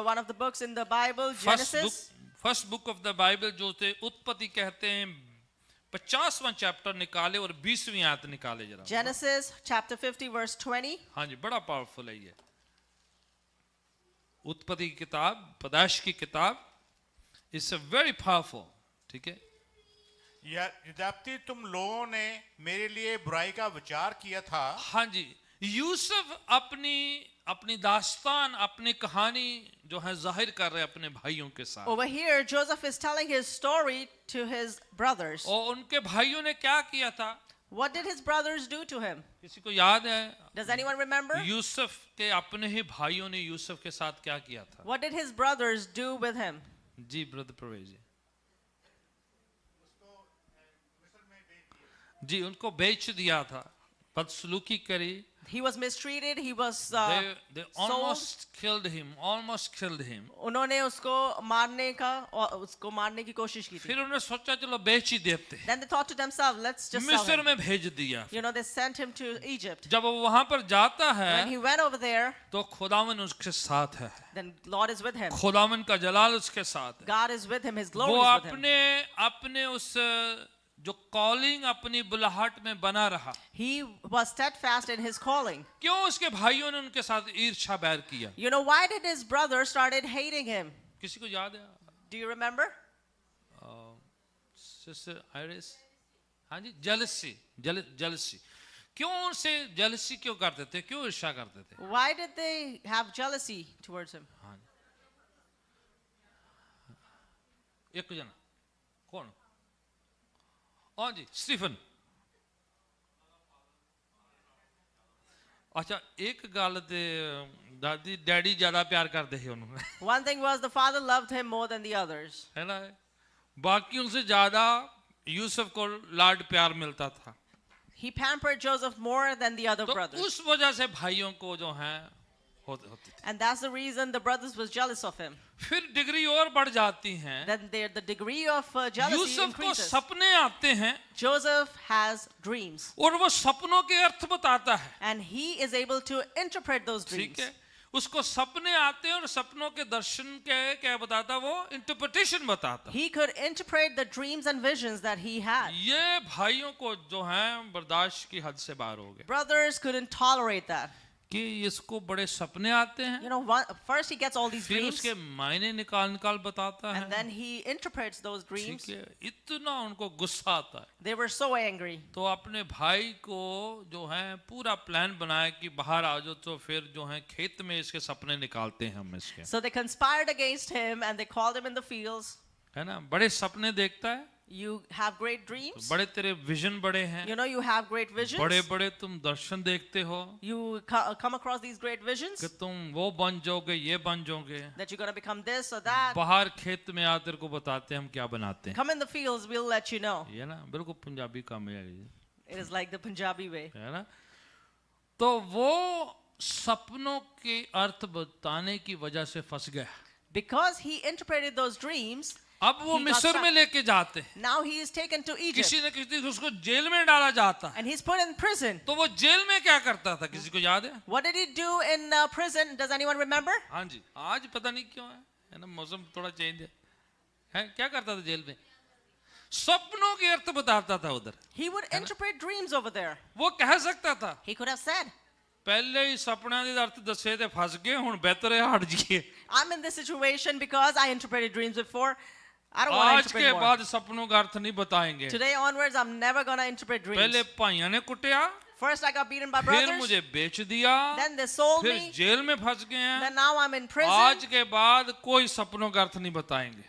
one of the books in the Bible, Genesis. First book of the Bible जो थे उत्पत्ति कहते हैं, 50वां चैप्टर निकाले और 20वीं आयत निकाले जरा। Genesis chapter 50 verse 20. हाँ जी, बड़ा पावरफुल है ये उत्पत्ति की किताब, पैदाइश की किताब, इट्स अ वेरी पावरफुल। ठीक है, यद्यपि तुम लोगों ने मेरे लिए बुराई का विचार किया था, हाँ जी, यूसुफ अपनी दास्तान, अपनी कहानी जो है जाहिर कर रहे हैं अपने भाइयों के साथ। Over here, Joseph is telling his story to his brothers. और उनके भाइयों ने क्या किया था? What did his brothers do to him? किसी को याद है? Does anyone remember? यूसुफ के अपने ही भाइयों ने यूसुफ के साथ क्या किया था? What did his brothers do with him? जी ब्रदर प्रवेश जी। जी उनको बेच दिया था, बदसलूकी करी। He was mistreated. He was They sold. almost killed him. उन्होंने उसको मारने की कोशिश की थी. फिर उन्होंने सोचा चलो बेच ही देते हैं। Then they thought to themselves, let's just sell मिस्र him. में भेज दिया। You know, they sent him to Egypt. जब वो वहां पर जाता When he है went over there, तो खुदावन उसके साथ है, then Lord is with him. खुदावन का जलाल उसके साथ है। God is with him. His glory वो is with him. अपने उस जो कॉलिंग अपनी बुलाहट में बना रहा। He was steadfast in his calling. क्यों उसके भाइयों ने उनके साथ ईर्ष्या बैर किया? You know, why did his brother started hating him? किसी को याद है? Do you remember? Sister iris, हाँ जी, जेलसी। क्यों उनसे जेलसी क्यों करते थे? क्यों ईर्ष्या करते थे? Why did they have jealousy towards him? हाँ जी, एक जना कौन? हाँ जी, स्टीफन। अच्छा, एक गल ते दादी डैडी ज्यादा प्यार करते थे उन्होंने, One thing was the father loved him more than the others. है ना? बाकी उनसे ज्यादा यूसुफ को लाड प्यार मिलता था। He pampered Joseph more than the other तो brothers. उस वजह से भाइयों को जो है होती थी। And that's the reason the brothers was jealous of him. फिर डिग्री और बढ़ जाती हैं। Then the degree of jealousy Yusuf को increases. सपने आते हैं Joseph has dreams. और वो सपनों के अर्थ बताता है। And he is able to interpret those ठीक dreams. है, उसको सपने आते हैं और सपनों के दर्शन के क्या बताता, वो इंटरप्रिटेशन बताता। He could interpret the dreams and visions that he had. ये भाइयों को जो है बर्दाश्त की हद से बाहर हो गए Brothers couldn't tolerate that. कि इसको बड़े सपने आते हैं, You know, first he gets all these फिर dreams, उसके मायने निकाल बताता है। and then he interprets those dreams. ठीक है, इतना उनको गुस्सा आता है They were so angry. तो अपने भाई को जो है पूरा प्लान बनाया कि बाहर आ जाओ, तो फिर जो है खेत में इसके सपने निकालते हैं हम इसके, So they conspired against him and they called him in the fields. है ना? बड़े सपने देखता है, You have great dreams. बड़े तेरे विजन बड़े हैं, You know, you have great visions. बड़े बड़े तुम दर्शन देखते हो You come across these great visions कि तुम वो बन जाओगे, ये बन जाओगे। that you're going to become this or that. बाहर खेत में आ तेरे को बताते हैं हम क्या बनाते हैं, Come in the fields, we'll let you know. ये ना बिल्कुल पंजाबी काम है ये, It is like the Punjabi way. है ना? तो वो सपनों के अर्थ बताने की वजह से फंस गया। Because he interpreted those dreams, अब वो He got मिस्र stuck. में लेके जाते हैं, now he is taken to Egypt किसी न किसी उसको जेल में डाला जाता है। and he's put in prison. तो वो जेल में क्या करता था, किसी को याद है? What did he do in prison? Does anyone remember? हाँ जी, आज पता नहीं क्यों है ना, मौसम थोड़ा चेंज है। क्या करता था जेल में? सपनों के अर्थ बताता था उधर। He would interpret dreams over there. वो कह सकता था He could have said, पहले ही सपना के अर्थ दसे थे, फंस गए, हुन बेहतर है हट जाइए। I'm in this situation because I interpreted dreams before. I don't want आज to के interpret more. बाद सपनों का अर्थ नहीं बताएंगे। Today onwards, I'm never going to interpret dreams. पहले भाइयों ने कुटिया, First, I got beaten by फिर brothers. मुझे बेच दिया, Then they sold फिर me. जेल में फंस गए हैं। Then now I'm in prison. आज के बाद कोई सपनों का अर्थ नहीं बताएंगे।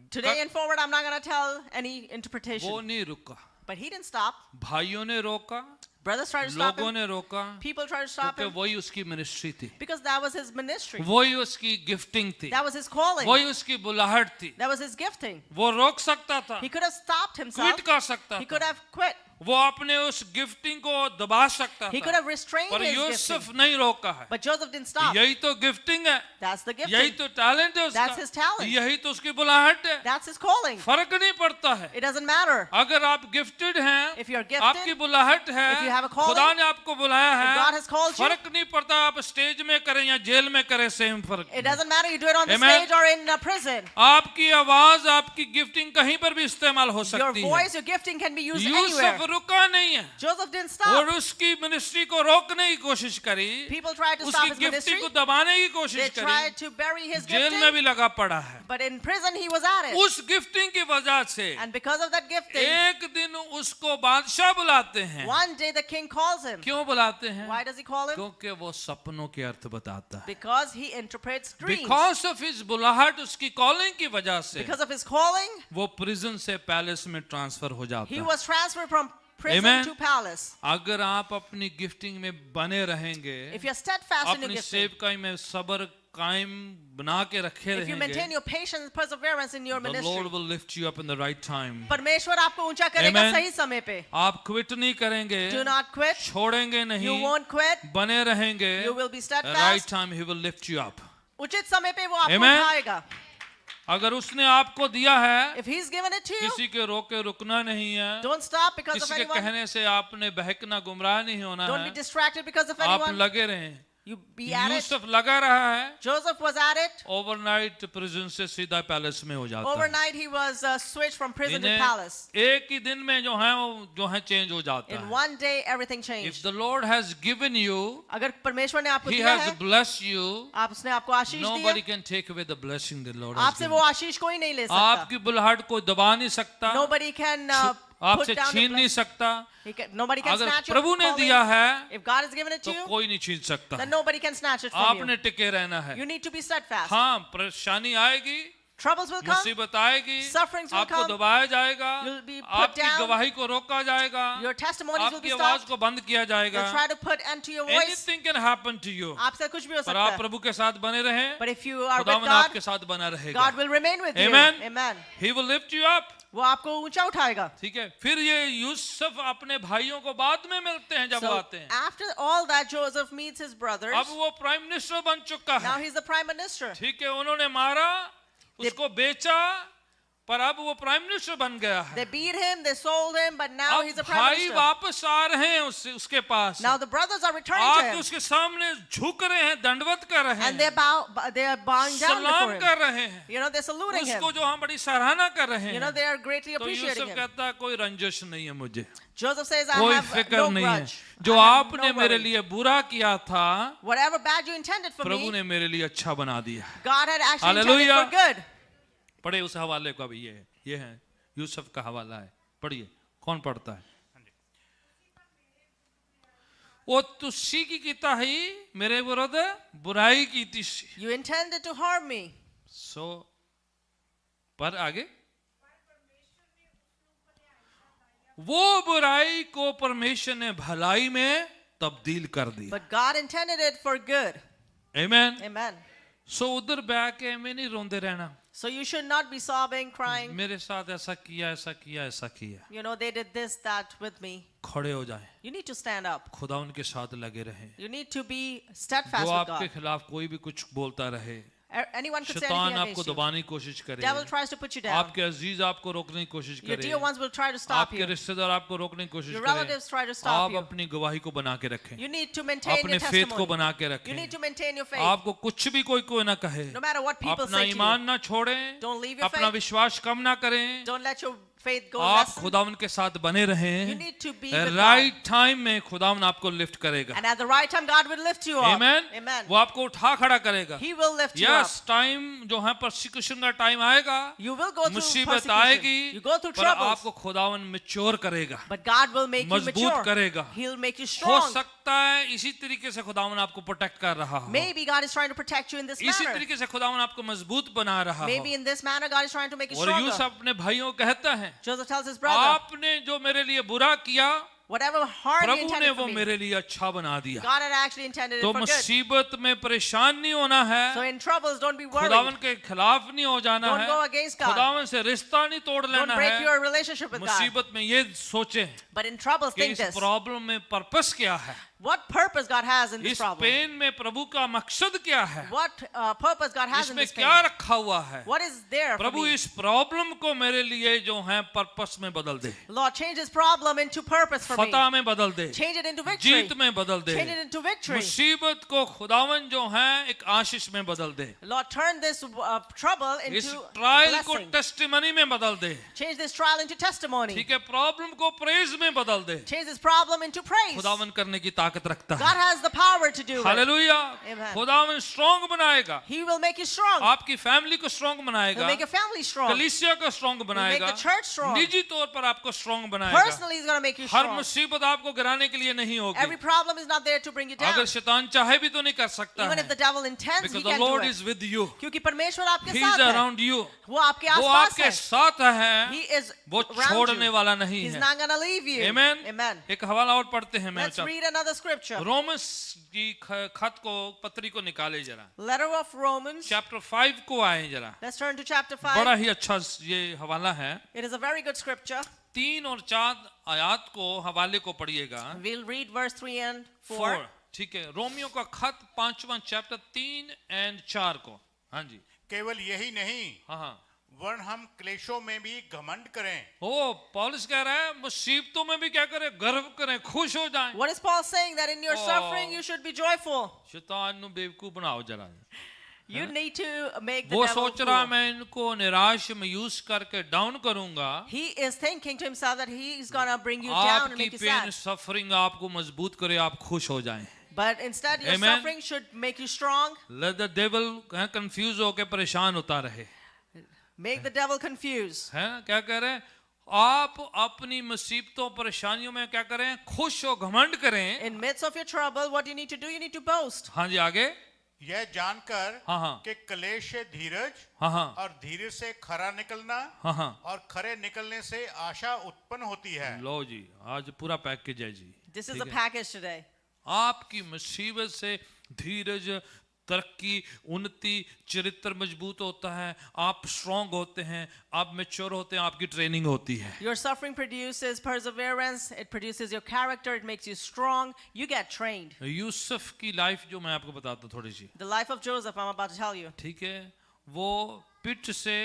Today and forward, I'm not going to tell any वो interpretation. नहीं रुका, But he didn't stop. भाइयों ने रोका, Brothers tried to stop लोगों him. ने रोका, People tried to stop क्योंकि him वही उसकी मिनिस्ट्री थी, because that was his ministry. वही उसकी गिफ्टिंग थी, That was his calling. वही उसकी बुलाहट थी। That was his gifting. वो रोक सकता था, He could have stopped himself. Quit कर सकता He था, could have quit. वो अपने उस गिफ्टिंग को दबा सकता He could था, have restrained पर his यूसुफ gifting. नहीं रोका है। But Joseph didn't stop. यही तो गिफ्टिंग है, That's the यही gifting. तो टैलेंट है That's his उसका, talent. यही तो उसकी बुलाहट है। That's his calling. फर्क नहीं पड़ता है। It doesn't matter. अगर आप गिफ्टेड हैं, If you're gifted, आपकी बुलाहट है, if you have a calling, खुदा ने आपको बुलाया है, if God has called you, फर्क नहीं पड़ता आप स्टेज में करें या जेल में करें, सेम फर्क। It doesn't matter you do it on the Amen. stage or in prison. आपकी आवाज, आपकी गिफ्टिंग कहीं पर भी इस्तेमाल हो Your सकती है। voice, your gifting can be used Yusuf anywhere. रुका नहीं है Joseph didn't और stop. उसकी मिनिस्ट्री को रोकने की कोशिश करी, People tried to stop उसकी his गिफ्टी ministry. को दबाने की They कोशिश करी, tried to bury his jail में gifting. भी लगा पड़ा है। But in prison he was at it. उस गिफ्टिंग की वजह से And because of that gifting, एक दिन उसको बादशाह बुलाते हैं। one day the king calls him. क्यों बुलाते हैं? Why does he call him? क्योंकि वो सपनों के अर्थ बताता है। Because he interprets dreams. Because of his बुलाहट, उसकी कॉलिंग की वजह से Because of his calling, वो प्रिजन से पैलेस में ट्रांसफर हो जाता he है। was transferred from prison Amen. to palace. अगर आप अपनी गिफ्टिंग में बने रहेंगे, If you're steadfast in your अपनी gifting, सेवकाई में सब्र कायम बना के रखे if you maintain रहेंगे, your patience and perseverance in your the Lord ministry, will lift you up in the right time। परमेश्वर आपको ऊंचा करेगा Amen. सही समय पे. आप क्विट नहीं करेंगे, Do not quit. छोड़ेंगे You नहीं, won't quit. बने रहेंगे। You will be Right steadfast. time he will lift you up। उचित समय पे वो आपको Amen. उठाएगा. अगर उसने आपको दिया है, If he's given it to you, किसी के रोके रुकना नहीं है, don't stop because of किसी के anyone. कहने से आपने बहकना, गुमराह नहीं होना Don't be है। distracted because of आप anyone. लगे रहें। You be at it. Yusuf लगा रहा है, Joseph was at it. Overnight prison से सीधा पैलेस में हो जाता है। Overnight he was switched from prison to इन्हें palace. एक ही दिन में जो है चेंज हो जाता In है। one day everything If changed. the Lord has given you, अगर परमेश्वर ने आपको He दिया has है, blessed you, आप उसने आपको आशीष nobody दिया, can take away the blessing the Lord has आपसे given वो you। आशीष कोई नहीं ले सकता. आपकी बुलाहट को दबा नहीं सकता, Nobody can put आपसे down छीन the नहीं blessing. सकता। Nobody can अगर snatch your प्रभु ने calling. दिया है, If God has given it to तो you, कोई नहीं छीन सकता। then nobody can snatch it from आपने you. टिके रहना है। You need to be steadfast. हाँ, परेशानी आएगी, Troubles will come. मुसीबत आएगी, Sufferings will आपको come. दबाया जाएगा, You'll be put आपकी down. गवाही को रोका जाएगा, Your testimonies will आपकी be आवाज stopped. को बंद किया जाएगा। They'll try to put end to your voice. Anything can happen to you, आपसे कुछ भी हो पर सकता आप है. प्रभु के साथ बने रहें, But if you are with खुदावन God, आपके साथ बना रहेगा। God will remain with you. Amen. Amen. He will lift you up। वो आपको ऊंचा उठाएगा. ठीक है। फिर ये यूसुफ अपने भाइयों को बाद में मिलते हैं जब वो So आते हैं। after all that, Joseph meets his brothers. अब वो प्राइम मिनिस्टर बन चुका Now है। he's the prime minister. ठीक है, उन्होंने मारा, उसको बेचा, पर अब वो प्राइम मिनिस्टर बन गया है। They beat him, they sold him, but now अब he's the prime भाई minister. वापस आ रहे हैं उसके पास, Now the brothers are returning to आके him, उसके सामने झुक रहे हैं, दंडवत कर रहे and हैं, they are bowing down सलाम before him. कर रहे हैं, You know, they're saluting him. उसको जो हम बड़ी सराहना कर रहे You know, हैं। they are greatly तो appreciating यूसुफ him. कहता है कोई रंजिश नहीं है मुझे, Joseph says, I कोई have फिक्र no नहीं है। grudge. जो I have आपने no मेरे worry. लिए बुरा किया था, Whatever bad you intended for Prabhu me, ने मेरे लिए अच्छा बना दिया। God had actually intended Hallelujah. for good. पढ़े उस हवाले का भी ये है यूसुफ का हवाला है। पढ़िए, कौन पढ़ता है? वो तुसी की कीता ही मेरे विरुद्ध बुराई की थी। You intended to harm me. पर आगे, वो बुराई को परमेश्वर ने भलाई में तब्दील कर दिया। But God intended it for good. आमीन। Amen. उधर बैठ के मैं नहीं रोंदे रहना, So you should not be sobbing, crying. मेरे साथ ऐसा किया, ऐसा किया, ऐसा किया। You know, they did this, that with me. खड़े हो जाएं, You need to stand up. खुदा उनके साथ लगे रहें। You need to be steadfast जो with आपके God. खिलाफ कोई भी कुछ बोलता रहे, Anyone could say शैतान anything आपको against you. दबाने की कोशिश करे, Devil tries to put you down. आपके अजीज आपको रोकने की कोशिश Your करे, dear ones will try to stop आपके you. रिश्तेदार आपको रोकने की कोशिश Your करे, relatives try to stop आप you. अपनी गवाही को बना के रखें, You need to maintain अपने your फेथ को testimony. बना के You रखें। need to maintain your faith. आपको कुछ भी कोई ना कहे, No matter what people अपना say to ईमान you. ना छोड़ें, Don't leave your अपना faith. विश्वास कम ना करें। Don't let your faith go आप less. खुदावन के साथ बने You रहें। need to be with God. Right time में खुदावन आपको लिफ्ट करेगा। And at the right time, God will lift you up. आमीन। Amen. वो आपको उठा खड़ा करेगा। He will lift you up. Yes, time जो है परसिक्यूशन का टाइम आएगा, You will go through मुसीबत persecution. आएगी, You go through पर troubles. आपको खुदावन मैच्योर करेगा, But God will make you मजबूत mature. करेगा। He'll make you हो strong. सकता है इसी तरीके से खुदावन आपको प्रोटेक्ट कर रहा हो, Maybe God is trying to protect you in this इसी manner. तरीके से खुदावन आपको मजबूत बना रहा हो। Maybe in this manner, God is trying to make you और यूसुफ stronger. अपने भाइयों को कहता है, Joseph tells his brother, आपने जो मेरे लिए बुरा किया, whatever harm you प्रभु ने intended वो for me, मेरे लिए अच्छा बना दिया। God had actually intended तो it for good. मुसीबत में परेशान नहीं होना है, So in troubles, don't be worried. खुदावन के खिलाफ नहीं हो जाना Don't है, go against God. खुदावन से रिश्ता नहीं तोड़ Don't लेना break है। your relationship with God. मुसीबत में ये सोचें But in troubles, कि think इस this. प्रॉब्लम में पर्पस क्या है, What purpose God has in this इस problem? पेन में प्रभु का मकसद क्या है, What purpose God has in इसमें this pain? क्या रखा हुआ है। What is there for Prabhu me? इस प्रॉब्लम को मेरे लिए जो है पर्पस में बदल दे, Lord, change this problem into purpose for me. फतह में बदल दे, Change it into victory. जीत में बदल दे, Change it into victory. मुसीबत को खुदावन जो है एक आशीष में बदल दे, Lord, turn this trouble इस into ट्रायल को blessing. टेस्टिमनी में बदल दे, Change this trial into testimony. ठीक है, प्रॉब्लम को प्रेज में बदल दे। Change this problem into praise. खुदावन करने की ताकत रखता God है। has the power to do it. Hallelujah. Amen. खुदावन स्ट्रांग बनाएगा, He will make you strong. आपकी फैमिली को स्ट्रांग He'll बनाएगा, make your family strong. कलीसिया को स्ट्रांग बनाएगा, the church strong. निजी तौर पर आपको स्ट्रांग बनाएगा। Personally, He's going to make you her strong. मुसीबत आपको गिराने के लिए नहीं Every होगी। problem is not there to bring you down. अगर शैतान चाहे भी तो नहीं कर सकता Even है, if the devil intends, he because the can do Lord it. is with you, क्योंकि परमेश्वर आपके He साथ is है. around you, वो आपके वो आसपास आपके है. साथ है, He is वो around छोड़ने you. वाला नहीं He's है। not going to leave you. Amen? Amen. एक हवाला और पढ़ते हैं। मैं Let's read another scripture. Rhombus की खत को, पत्री को निकाले जरा, Letter of Romans. चैप्टर 5 को आए जरा। Let's turn to chapter 5. बड़ा ही अच्छा ये हवाला है। It is a very good scripture. 3 और 4 आयत को हवाले को पढ़िएगा। We'll read verse 3 and 4. 4, ठीक है, रोमियो का खत 5वां चैप्टर 3 और 4 को। हाँ जी, केवल यही नहीं, हाँ हाँ, वरन हम क्लेशों में भी घमंड करें। ओ पौलुस कह रहा है मुसीबतों में भी क्या करें, गर्व करें, खुश हो जाएं। What is Paul saying? That in your Oh. suffering you should be joyful. शैतान नु बेवकूफ बनाओ जरा। You need to make the वो devil सोच रहा fool. मैं इनको निराश मायूस करके डाउन करूंगा। He is thinking to himself that he is going to bring you down and आपकी make you pain sad. Suffering आपको मजबूत करे, आप खुश हो जाएं। But instead, your Amen. suffering should make you strong. Let the devil confuse होके परेशान होता रहे, Make the devil confused. है क्या कह रहे हैं आप, अपनी मुसीबतों परेशानियों में क्या करें, खुश हो, घमंड करें। In midst of your trouble, what you need to do, you need to boast. हाँ जी, आगे। यह जानकर हाँ हाँ कि क्लेश से धीरज हाँ हाँ और धीरज से खरा निकलना हाँ हाँ, और खरे निकलने से आशा उत्पन्न होती है। लो जी, आज पूरा पैकेज है जी। This is ठीक a है? package today. आपकी मुसीबत से धीरज, तरक्की, उन्नति, चरित्र मजबूत होता है, आप स्ट्रांग होते हैं, आप मैच्योर होते हैं, आपकी ट्रेनिंग होती है। Your suffering produces perseverance. It produces your character. It makes you strong. You get trained. Yusuf की लाइफ जो मैं आपको बताता हूँ थोड़ी सी, The life of Joseph, I'm about to tell you. ठीक है, वो पिट से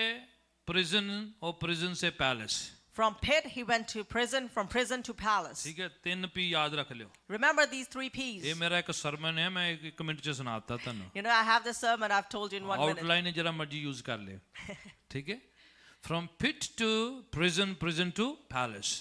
प्रिजन और प्रिजन से palace, From pit, he went to prison. From prison to palace. ठीक है, 3 P याद रख लो। Remember these 3 P's. ये मेरा एक सरमन है, मैं एक मिनट से सुनाता था ना, You know, I have this sermon I've told you in 1 minute. Outline है, जरा मर्जी यूज कर ले, ठीक है। From pit to prison, prison to palace,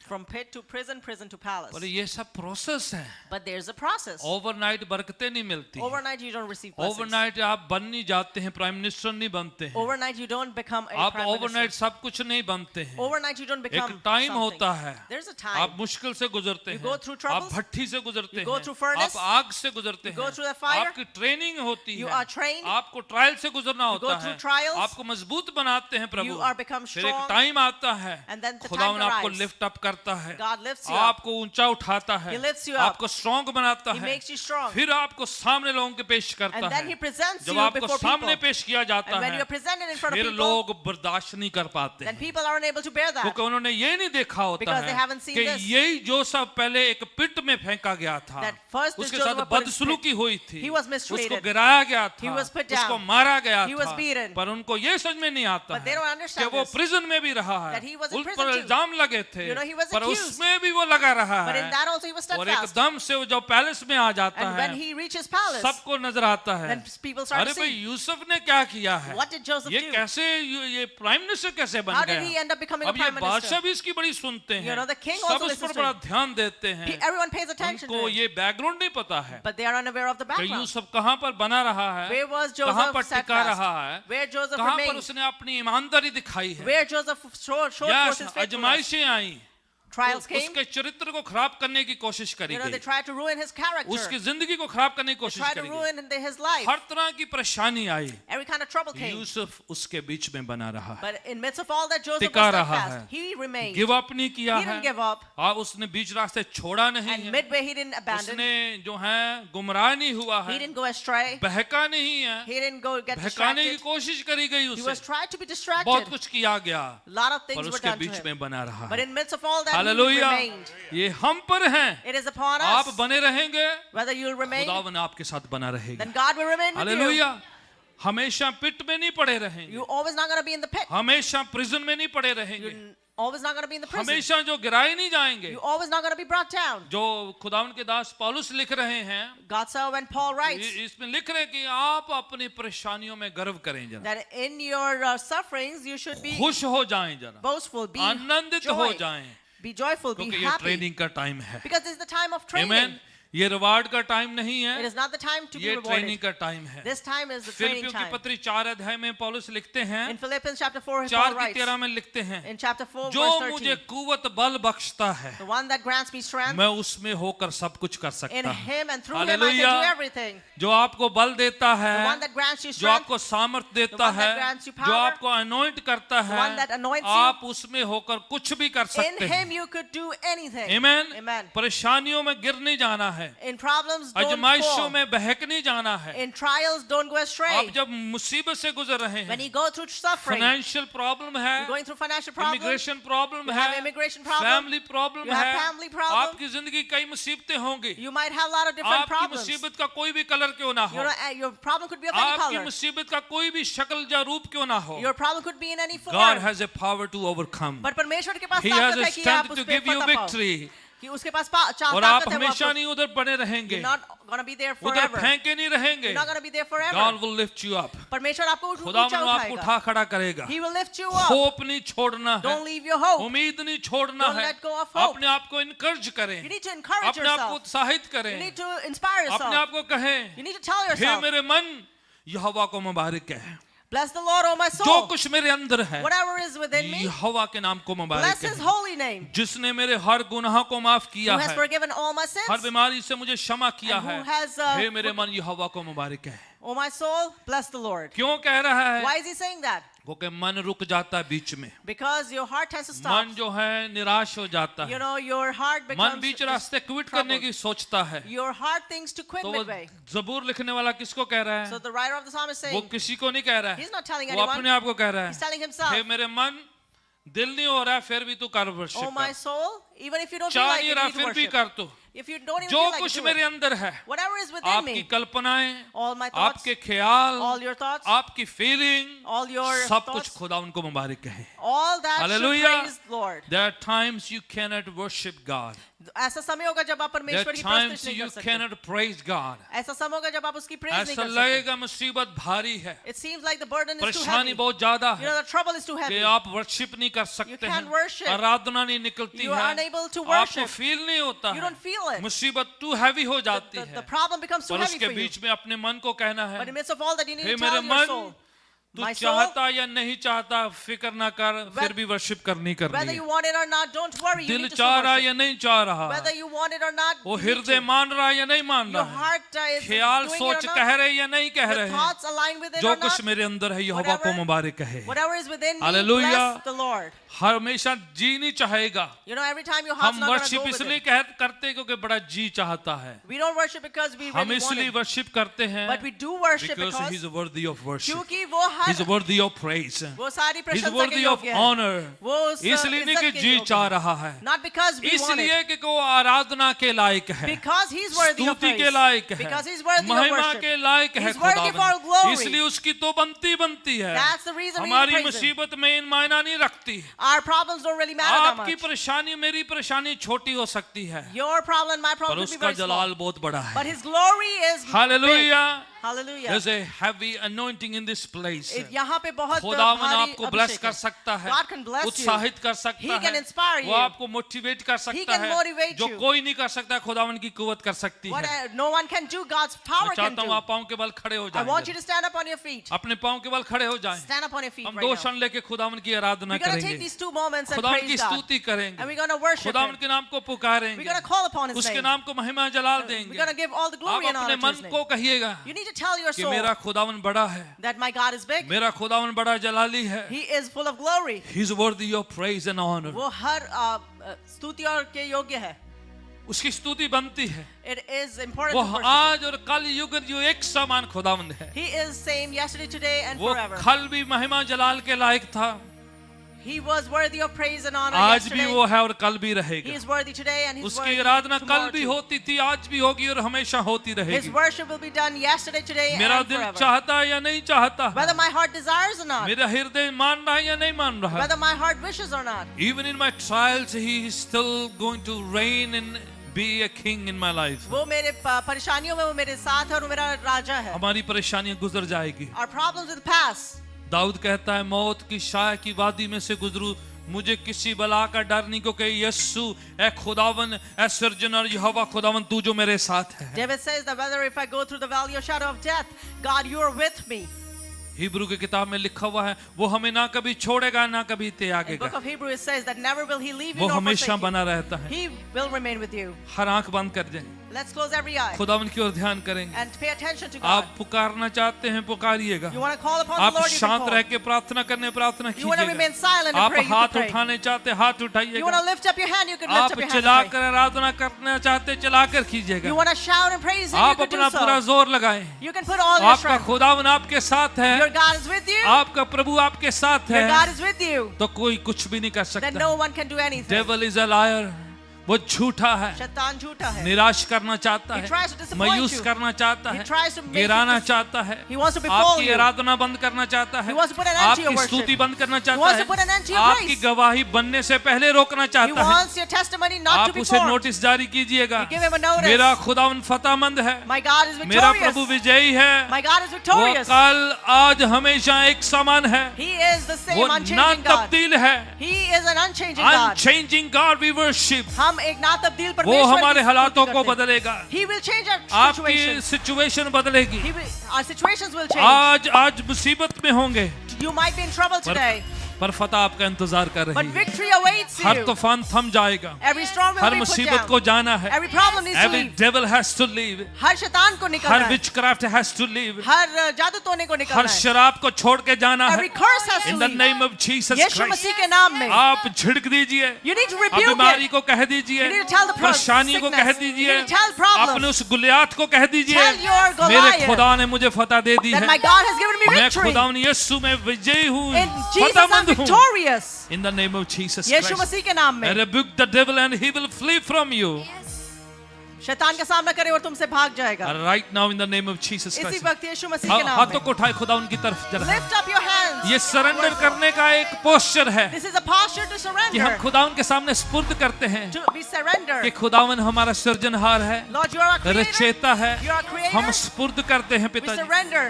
From pit to prison, prison to palace. पर ये सब प्रोसेस है। But there's a process. Overnight बरकतें नहीं मिलती, Overnight, you don't receive blessings. Overnight आप बन नहीं जाते हैं, प्राइम मिनिस्टर नहीं बनते हैं, Overnight, you don't become a आप prime ओवरनाइट minister. सब कुछ नहीं बनते हैं। Overnight, you don't become एक टाइम something. होता है, There's a आप time. मुश्किल से गुजरते You हैं, go through आप troubles. भट्टी से गुजरते You go हैं, through furnace. आप आग से गुजरते You go हैं, through the fire. आपकी ट्रेनिंग होती You है, are trained. आपको ट्रायल से गुजरना You go होता through है, trials. आपको मजबूत बनाते हैं प्रभु। You are become फिर एक strong. टाइम आता है, And then the खुदावन time आपको arrives. लिफ्ट अप करता है, God lifts you up. आपको ऊंचा उठाता है, He lifts you up. आपको स्ट्रांग बनाता He है, makes you strong. फिर आपको सामने लोगों के पेश करता And then है। he presents जब you आपको before सामने people. पेश किया जाता And when है, you're presented in front of फिर people, लोग बर्दाश्त नहीं कर पाते then हैं, people aren't able to bear that. क्योंकि उन्होंने ये नहीं देखा होता Because they है haven't seen कि this. यही जो सब पहले एक पिट में फेंका गया था, That first this उसके Joseph साथ was put in बदसलूकी pit. हुई थी, He was mistreated. उसको गिराया गया He था, was put उसको down. मारा गया He था, was beaten. पर उनको ये समझ में नहीं आता But they है don't कि understand वो this. प्रिजन में भी रहा है, That he was in उस prison पर too. इल्जाम लगे थे, You know, he was पर accused. उसमें भी वो लगा रहा But in है, that also he was और steadfast. एकदम से वो जब पैलेस में आ जाता And when है, he reaches palace, सबको नजर आता है, then people start अरे to भाई see. यूसुफ ने क्या किया है, What did Joseph ये do? कैसे ये प्राइम मिनिस्टर कैसे बन How did he गया। end up becoming a अब ये prime minister? बादशाह भी इसकी बड़ी सुनते हैं, You know, the king सब also उस listens पर to बड़ा him. ध्यान देते हैं, Everyone pays attention उनको to him. ये बैकग्राउंड नहीं पता है But they are unaware of the कि background. यूसुफ कहाँ पर बना रहा है, Where was कहाँ पर Joseph टिका steadfast? रहा है, Where Joseph कहाँ पर remained? उसने अपनी ईमानदारी दिखाई है। Where Joseph showed forth yes, his faithfulness? आजमाइशें आई, Trials तो came. उसके चरित्र को खराब करने की कोशिश करी You know, they गई, tried to ruin his character. उसकी जिंदगी को खराब करने की They कोशिश tried to करी गई, ruin his life. हर तरह की परेशानी आई, Every kind of trouble came. Yusuf उसके बीच में बना रहा है, But in midst of all that, Joseph टिका was रहा steadfast. है, He remained. गिव अप नहीं किया He है, didn't give up. उसने बीच रास्ते छोड़ा नहीं And है, midway, he didn't abandon. उसने जो है गुमराह नहीं हुआ He है, didn't go astray. बहका नहीं है, He didn't go get बहकाने की distracted. कोशिश करी गई He was उसे, tried to be बहुत distracted. कुछ किया गया, A lot of पर things were उसके done to बीच him. में बना रहा But है। in midst of all that, that he hallelujah, remained. ये हम पर हैं। It is upon आप us. बने रहेंगे, Whether you'll remain, खुदावन आपके साथ बना रहेगा। then God will remain with you. Hallelujah, हमेशा पिट में नहीं पड़े रहेंगे, You're always not going to be in the pit. हमेशा प्रिजन में नहीं पड़े रहेंगे, You're always not going to be in the prison. हमेशा जो गिराए नहीं जाएंगे। You're always not going to be brought down. जो खुदावन के दास पौलुस लिख रहे हैं, God said when Paul writes इसमें लिख रहे हैं कि आप अपनी परेशानियों में गर्व करें जरा, that in your sufferings you should be खुश हो जाएं जरा, boastful, be आनंदित हो joy, जाएं, be joyful, be क्योंकि ये happy. ट्रेनिंग का टाइम है। Because this is the time of training. आमेन। ये रिवार्ड का टाइम नहीं It है, is not the time to be ये ट्रेनिंग rewarded. का टाइम है। This time is the training फिलिपियों की time. पत्री 4 अध्याय में पौलुस लिखते हैं, In Philippians chapter 4, Paul 4 की writes 13 में लिखते हैं, in chapter 4, जो verse मुझे 13, कुवत बल बख्शता है, the one that grants me strength, मैं उसमें होकर सब कुछ कर in सकता हूँ। him and through him I can hallelujah. do everything. जो आपको बल देता The है, one that grants you जो strength, आपको सामर्थ देता one that है, grants you जो power, आपको अनॉइंट करता the one that है, anoints you, आप उसमें होकर कुछ भी कर in सकते हैं। him you could do anything. Amen. Amen. परेशानियों में गिर नहीं जाना है, In problems, don't आजमाइशों fall. में बहक नहीं जाना है। In trials, don't go astray. आप जब मुसीबत से गुजर रहे When हैं, you go through suffering, financial problem you're है, going through financial problems, immigration problem you है, have immigration problem, family problem you have है, family problem, आपकी जिंदगी कई मुसीबतें होंगी। you might have a lot of different आपकी problems. मुसीबत का कोई भी कलर क्यों ना हो, Your problem could be of any आपकी color. मुसीबत का कोई भी शक्ल या रूप क्यों ना हो, Your problem could be in any God form. has a power to overcome. But परमेश्वर के पास He has ताकत a है कि आप strength उस to पे give you फतह पाओ। victory. कि उसके पास और आप ताकत है वो हमेशा आपको- नहीं उधर बने रहेंगे, You're not going to be there उधर forever. फेंके नहीं रहेंगे। You're not going to be there forever. God will lift you up. परमेश्वर आपको खुदावन ऊंचा आपको उठाएगा. उठा खड़ा करेगा। He will lift you up. Hope नहीं छोड़ना है, Don't leave your hope. उम्मीद नहीं छोड़ना Don't है, let go of hope. अपने आप को इनकरेज करें, You need to encourage अपने आप को yourself. उत्साहित You करें, need to inspire अपने yourself. आप को कहें, You need to tell hey yourself, मेरे मन, यहोवा को मुबारक है। bless the Lord, O my जो soul. कुछ मेरे अंदर है, Whatever is within me, यहोवा के नाम को मुबारक bless His है, holy name. जिसने मेरे हर गुनाह को माफ किया Who has है, forgiven all my her sins. बीमारी से मुझे क्षमा किया And है। who has, हे मेरे मन, यहोवा को मुबारक है। O my soul, bless the Lord. क्यों कह रहा है? Why is He saying that? क्योंकि मन रुक जाता है बीच में, Because your heart has to stop. मन जो है निराश हो जाता You है, know, your heart मन becomes बीच रास्ते क्विट करने की सोचता है। your heart thinks to quit तो वो midway. जबूर लिखने वाला किसको कह रहा So है? the writer of the psalm is वो saying, किसी को नहीं कह रहा है, he's not telling वो anyone, अपने आप को कह रहा he's है, telling himself, हे मेरे मन, दिल नहीं हो रहा है फिर भी तू कर oh वर्शिप my कर, soul, even if you don't feel चाह like नहीं it, रहा you need to फिर भी worship. कर तू। If you don't even जो feel like कुछ it, do मेरे it. अंदर है, Whatever is within आपकी me, कल्पनाएं, all my thoughts, आपके ख्याल, all your thoughts, आपकी फीलिंग, all your सब कुछ thoughts, खुदा उनको मुबारक है। all that should Hallelujah. praise Lord. There are times you cannot worship God. ऐसा समय होगा जब आप There परमेश्वर are की times प्रस्तुति नहीं you कर सकते. cannot praise God. ऐसा समय होगा जब आप उसकी praise नहीं ऐसा कर सकते. लगेगा मुसीबत भारी है, It seems like the burden is too परेशानी heavy. बहुत ज्यादा You know, है, the trouble is too कि heavy. आप वर्शिप नहीं कर सकते can't हैं, worship. आराधना नहीं निकलती You are है, unable to आपको worship. फील नहीं होता You है, don't feel it. मुसीबत too heavy हो जाती The है, problem becomes too पर heavy उसके for you. बीच में अपने मन को कहना है, But in the midst of all that, you need hey to मेरे tell your मन, soul, तू my soul, चाहता या नहीं चाहता फिक्र ना कर, फिर भी वर्शिप करनी whether करनी you है। want it or not, don't worry. You दिल need to चाह still रहा worship. या नहीं चाह रहा, Whether you want it or not, वो you need हृदय to. मान रहा या नहीं मान Your रहा है, heart is ख्याल doing सोच it or कह not. रहे या नहीं कह Your रहे हैं, thoughts align with it जो or कुछ not. मेरे अंदर है यहोवा को Whatever- मुबारक है। Whatever is within me, Hallelujah. bless the Lord. हमेशा जी नहीं चाहेगा, You know, every time your heart's हम not going to worship go with इसलिए it. करते क्योंकि बड़ा जी चाहता है, We don't worship because we हम really want इसलिए it. वर्शिप करते हैं But we do worship because because he's worthy of worship, क्योंकि वो he's her worthy of praise, वो सारी he's प्रशंसा के worthy of योग्य है. honor, वो उस इसलिए नहीं इज्जत कि के जी योग्य चाह है. रहा है, Not because we want इसलिए it. कि वो आराधना के लायक है, Because he's worthy of स्तुति praise. के लायक है, Because he's worthy of महिमा worship. के लायक है He's worthy खुदावन, for our glory. इसलिए उसकी तो बनती है। That's the reason we हमारी praise him. मुसीबत में इन मायना नहीं रखती, Our problems don't really matter that आपकी much. परेशानी मेरी परेशानी छोटी हो सकती है, Your problem and my पर problem could be उसका very small. जलाल बहुत बड़ा But है। his glory is big. Hallelujah, Hallelujah. there's a heavy anointing in this place। यहाँ पे बहुत खुदावन भारी आपको ब्लेस अभिषेक कर है. सकता है, God can bless you. उत्साहित कर सकता He can है, inspire वो you. आपको मोटिवेट कर सकता can है, motivate जो you. कोई नहीं कर सकता खुदावन की कुव्वत कर सकती What है। no one can do, God's power मैं can चाहता हूँ do. आप पाँव के बल खड़े हो I want you जाएं, to stand up on your feet. अपने पाँव के बल खड़े हो जाएं, Stand up on your feet हम right 2 now. क्षण लेके खुदावन की आराधना We're going to take करेंगे, these 2 moments and खुदावन की praise God. स्तुति करेंगे, And we're going to worship खुदावन Him. के नाम को We're पुकारेंगे, going to call upon His उसके name. नाम को महिमा जलाल We're देंगे। going to give all the आप glory and अपने honor to मन His name. को कहिएगा You need to tell your कि soul मेरा खुदावन बड़ा है, that my God is big. मेरा खुदावन बड़ा जलाली है, He is full of glory. He's worthy of praise and honor। वो हर स्तुति और के योग्य है. उसकी स्तुति बनती है, It is important वो to worship Him. आज और कल युग जो एक समान खुदावंद है, He is same yesterday, today, and वो forever. कल भी महिमा जलाल के लायक था, He was worthy of praise and honor आज भी yesterday. वो है और कल भी He रहेगा। is worthy today and he's उसकी worthy आराधना कल tomorrow भी too. होती थी, आज भी होगी और हमेशा होती His रहेगी। worship will be done yesterday, today, मेरा and दिल forever. चाहता है या नहीं चाहता, Whether my heart desires or not, मेरा हृदय मान रहा है या नहीं मान रहा। whether my heart wishes or not. Even in my trials, He is still going to reign and be a king in my life. वो मेरे परेशानियों में वो मेरे साथ है और वो मेरा राजा है. हमारी परेशानियां गुजर जाएगी। Our problems will pass. Dawood कहता है, मौत की छाया की वादी में से गुजरूं, मुझे किसी बला का डर नहीं, क्योंकि यीशु ए खुदावन ए सृजनहार यहोवा खुदावन तू जो मेरे साथ है। David says that whether if I go through the valley of shadow of death, God, you are with me. Hebrew की किताब में लिखा हुआ है, वो हमें ना कभी छोड़ेगा ना कभी In the त्यागेगा, book of Hebrews it says that never will he leave वो you nor हमेशा forsake you. बना रहता है। He will remain with you. हर आंख बंद कर जाए, Let's close every eye खुदावन की ओर ध्यान करेंगे। and pay attention to God. आप पुकारना चाहते हैं, पुकारिएगा। You want to call upon the आप Lord, you can शांत call. रह के प्रार्थना करने प्रार्थना You want to remain कीजिएगा। silent and आप pray, you हाथ can pray. उठाने चाहते हाथ You want उठाइएगा। to lift up your hand, you can lift आप up your hand चिल्ला and कर pray. आराधना करना चाहते चलाकर कीजिएगा। You want to shout and praise him, you आप can अपना do पूरा so. जोर लगाएं। You can put all your आपका strength. खुदावन आपके साथ Your है, God is with you. आपका प्रभु आपके साथ Your है, God is with you. तो कोई कुछ भी नहीं कर Then सकता। no one can do anything. Devil is a liar, वो झूठा है, शैतान झूठा है. निराश करना चाहता He है, tries to disappoint मायूस you. करना चाहता He है, tries to make you गिराना dis- चाहता है, He wants to befall आपकी you. आराधना बंद करना चाहता है, He wants to put an end to your आपकी worship. स्तुति बंद करना He चाहता wants to है, put an end to your आपकी praise. गवाही बनने से पहले रोकना He चाहता है। wants your testimony not to आप be उसे formed. नोटिस जारी कीजिएगा, You give him a notice. मेरा खुदावन फतेहमंद है, My God is मेरा प्रभु victorious. विजयी है, My God is वो victorious. कल आज हमेशा एक समान है, He is the same वो ना unchanging God. तब्दील है। He is an unchanging God. Unchanging God we worship, हम एक ना तब्दील वो परमेश्वर हमारे की हालातों स्तुति को करते हैं. बदलेगा, He will change our आपकी situation. सिचुएशन बदलेगी। Our situations will change. आज मुसीबत में होंगे, You might be in trouble today, पर फतह आपका इंतजार कर but रही है। victory awaits her you. तूफान थम जाएगा, Every storm will her be put मुसीबत को down. जाना है, Every problem needs to every leave. devil has to leave, हर शैतान को हर निकलना है. witchcraft has to leave, हर जादू टोने को हर निकलना है. शराब को छोड़ के जाना है। Every curse has to In the leave. name of Jesus Yeshu Christ, मसीह के नाम में. आप झिड़क दीजिए, You need to आप rebuke बीमारी it. को कह दीजिए, You need to tell the परेशानी को sickness. कह You दीजिए, need to tell problem. अपने उस गुलियात को कह दीजिए, Tell your Goliath मेरे खुदा ने मुझे फतह दे दी That है, my God has given me मैं victory. खुदा यीशु में विजयी हूँ, In Jesus I'm फतेहमंद हूँ। victorious. In the name of Jesus Yeshu Christ, मसीह के नाम I में. rebuke the devil and he will flee from you. शैतान का सामना करे और तुमसे भाग जाएगा. Right now in the name of Jesus इसी Christ. वक्त यीशु मसीह के नाम हाथों में. को उठाए खुदा उनकी तरफ जरा। Lift up your hands. ये सरेंडर करने का एक पोस्चर है This is a posture to कि हम surrender. खुदा उनके सामने स्पुर्द करते हैं To be surrendered. कि खुदावन हमारा सृजनहार है, Lord, you are our creator. रचयिता है, You are creator. हम स्पुर्द करते हैं We पिताजी, surrender.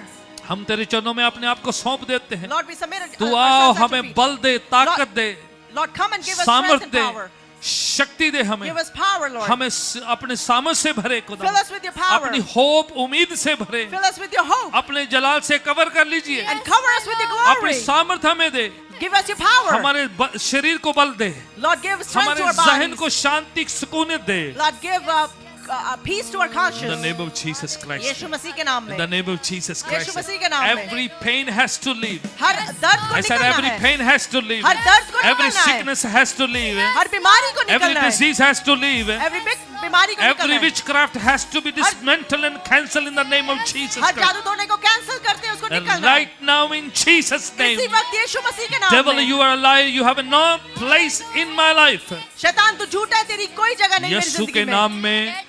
हम तेरे चरणों में अपने आप को सौंप देते हैं। Lord, we submit तू ourselves आओ, at your हमें feet. बल दे, ताकत दे, Lord, come and give us strength सामर्थ and दे, power. शक्ति दे हमें, Give us power, Lord. हमें अपने सामर्थ से भरे खुदा, Fill us with your power. अपनी होप उम्मीद से भरे, Fill us with your hope. अपने जलाल से कवर कर लीजिए, And cover us with your अपनी glory. सामर्थ हमें दे, Give us your power. हमारे शरीर को बल दे, Lord, give strength हमारे to our जहन bodies. को शांति सुकून दे। Lord, give peace to our In the conscience. name of Jesus Christ. यीशु मसीह के नाम In the में. name of Jesus Christ. यीशु मसीह के नाम में. Every pain has to leave. हर दर्द को I said निकलना every है. pain has to leave. हर दर्द को Every निकलना है. sickness has to leave. हर बीमारी को Every निकलना है. disease has to leave. Every बीमारी को Every निकलना है. witchcraft has to be dismantled and cancelled in the name of Jesus her Christ. जादू टोने को कैंसिल करते हैं, उसको And निकलना है. right now in Jesus' इसी name, वक्त यीशु मसीह के नाम devil, में. you are a liar. You have no place in my life. शैतान तू झूठा है, तेरी कोई जगह नहीं मेरी यीशु जिंदगी के में. नाम में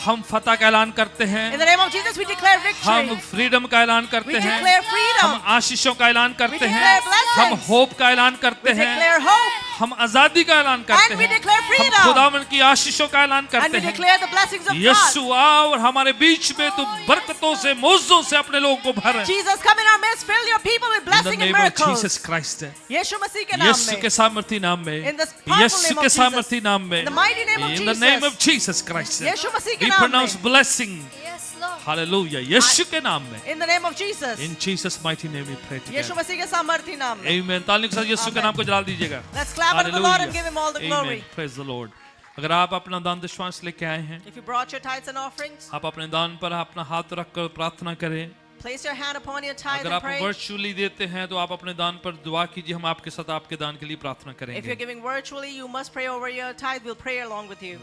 हम फतह का ऐलान करते In हैं, the name of Jesus we declare हम victory. फ्रीडम का ऐलान We करते हैं, declare freedom. हम आशीषों का ऐलान करते We हैं, declare blessings. हम होप का ऐलान करते We हैं, declare hope. हम आजादी का ऐलान करते And we हैं, declare हम freedom. खुदावन की आशीषों का ऐलान And करते we हैं। declare the blessings of Yeshu God. आओ और हमारे बीच में तू बरकतों से मौजों से अपने लोगों को भर। Jesus, come in our midst, fill your people with In the blessing and name of miracles. Jesus Christ. यीशु मसीह के नाम यीशु के में. सामर्थी नाम में, In the powerful Yeshu name के of सामर्थी Jesus. नाम में, In the mighty name of in the name of Jesus. Jesus Christ, यीशु मसीह के we नाम pronounce में. blessing. Yes, Lord. Hallelujah. यीशु के नाम में, In the name of Jesus. in Jesus mighty name we pray Yeshu together. मसीह के सामर्थी नाम में. Amen. तालियों के साथ यीशु के Amen. नाम को जलाल दीजिएगा। Let's clap unto the Lord and give him all the Amen. glory. Praise the Lord. अगर आप अपना दान दशमांश लेके आए हैं, If you brought your tithes and offerings, आप अपने दान पर अपना हाथ रखकर प्रार्थना करें। place your hand upon your tithe अगर and आप pray. वर्चुअली देते हैं तो आप अपने दान पर दुआ कीजिए, हम आपके साथ आपके दान के लिए प्रार्थना If you're करेंगे। giving virtually, you must pray over your tithe. We'll pray along with you.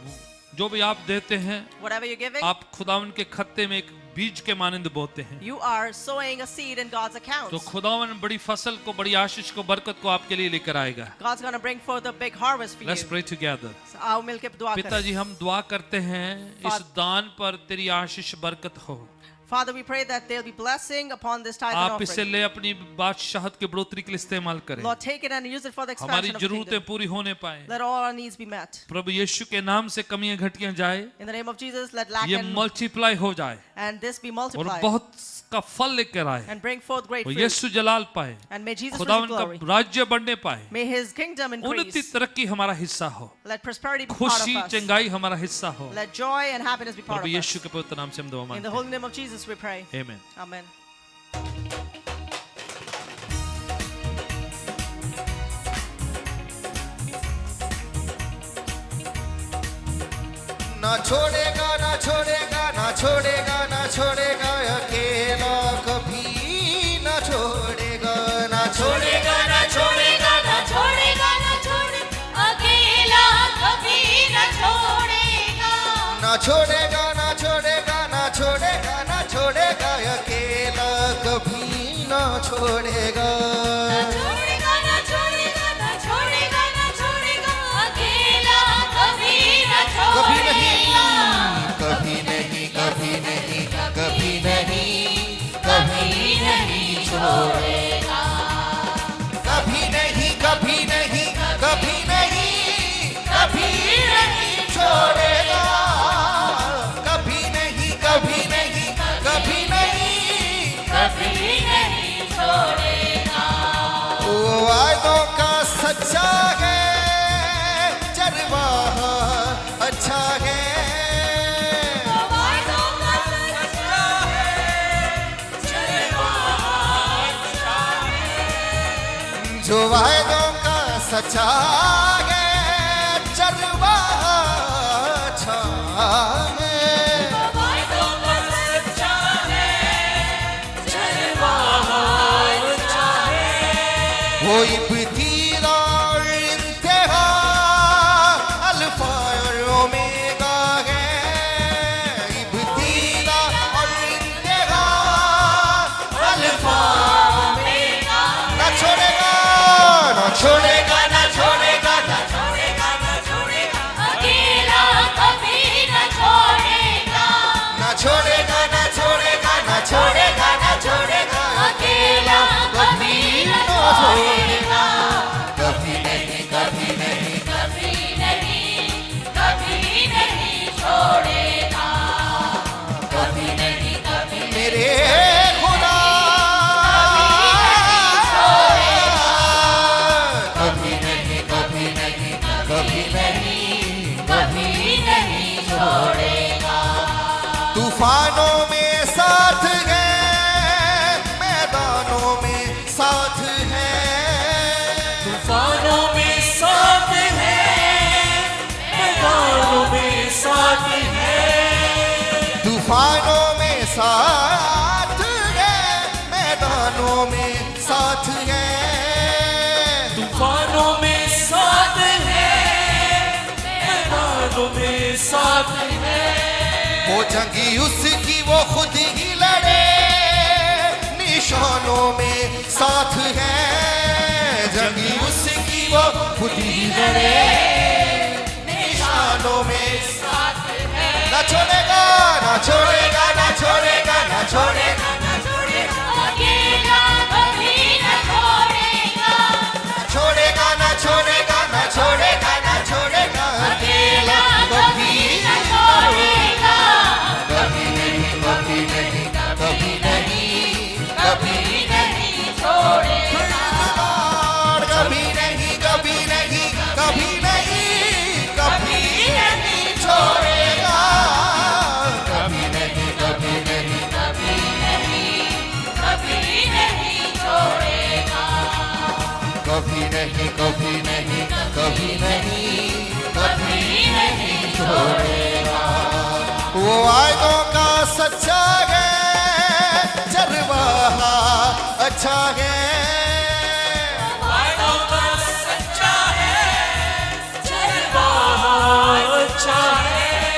जो भी आप देते हैं, whatever you're giving, आप खुदावन के खत्ते में एक बीज के मानंद बोते हैं। you are sowing a seed in God's तो accounts. खुदावन बड़ी फसल को, बड़ी आशीष को, बरकत को आपके लिए लेकर आएगा। God's going to bring forth a big harvest for you. Let's pray together. So, आओ मिलके दुआ करें. पिताजी, हम दुआ करते हैं इस दान पर तेरी आशीष बरकत हो। Father, we pray that there'll be blessing upon this tithe and आप इसे offering. ले अपनी बादशाहत की बढ़ोतरी के लिए इस्तेमाल करें, Lord, take it and use it for the हमारी expansion of the जरूरतें kingdom. पूरी होने पाए। Let all our needs be met. प्रभु यीशु के नाम से कमियां घटियां जाए, In the name of Jesus, let lack ये and, मल्टीप्लाई हो जाए and this be और multiplied बहुत का फल लेकर आए and bring forth great और fruit. यीशु जलाल पाए, And may Jesus खुदावन receive glory. का राज्य बढ़ने पाए, May his kingdom उन्नति increase. तरक्की हमारा हिस्सा हो, Let prosperity be part खुशी of us. चंगाई हमारा हिस्सा हो। Let joy and happiness be part Prabhu of Yeshu us. के पवित्र नाम से हम दुआ In the मांगते holy name of Jesus we pray. हैं, आमीन। Amen. ना छोड़ेगा ना छोड़ेगा ना छोड़ेगा ना छोड़ेगा अकेला कभी ना छोड़ेगा ना छोड़ेगा ना छोड़ेगा ना छोड़ेगा ना छोड़े अकेला कभी न छोड़ेगा ना छोड़ेगा ना छोड़ेगा ना छोड़ेगा ना छोड़ेगा अकेला कभी ना छोड़ेगा ना छोड़ेगा ना छोड़ेगा ना छोड़ेगा ना छोड़ेगा अकेला कभी न कभी नहीं छोड़ेगा कभी नहीं कभी नहीं कभी नहीं कभी नहीं छोड़ेगा कभी नहीं कभी नहीं कभी नहीं कभी नहीं छोड़ेगा कभी नहीं कभी नहीं कभी नहीं कभी नहीं छोड़ेगा वो वादों का सच्चा है चरवाहा अच्छा है वादों का सच्चा जो वायदों का सच्चा है चरवाहा अच्छा है वादों का सच्चा है चरवाहा अच्छा है वो इब्तिदा और इंतहा अल्फा और ओमेगा है इब्तिदा और इंतहा अल्फा ओमेगा ना छोड़ेगा ना छोड़ेगा ना छोड़ेगा ना छोड़ेगा ना छोड़ेगा अकेला कभी न छोड़ेगा ना छोड़ेगा ना छोड़ेगा ना छोड़ेगा ना छोड़ेगा अकेला कभी न छोड़ेगा कभी नहीं कभी नहीं कभी नहीं कभी नहीं छोड़ेगा कभी नहीं कभी मेरे खुदा कभी नहीं कभी नहीं कभी नहीं कभी नहीं छोड़ेगा तूफानों में साथ है मैदानों में साथ है तूफानों में साथ है मैदानों में साथ है तूफानों में साथ है मैदानों में साथ है तूफानों में साथ है मैदानों में साथ है वो जंगी उसकी वो खुद ही लड़े निशानों में साथ है जंगी उसकी वो खुद ही लड़े निशानों में साथ है ना छोड़ेगा ना छोड़ेगा ना छोड़ेगा ना छोड़ेगा न छोड़ेगा अकेला कभी न छोड़ेगा छोड़ेगा ना छोड़ेगा ना छोड़ेगा ना छोड़ेगा अकेला कभी न छोड़ेगा कभी नहीं कभी नहीं कभी नहीं कभी नहीं छोड़ेगा कभी नहीं कभी नहीं कभी नहीं कभी नहीं छोड़ेगा कभी नहीं कभी नहीं कभी नहीं कभी नहीं छोड़ेगा कभी नहीं कभी नहीं कभी नहीं कभी नहीं छोड़ेगा वो वायदों का सच्चा है चरवाहा अच्छा है वादों का सच्चा है चरवाहा अच्छा है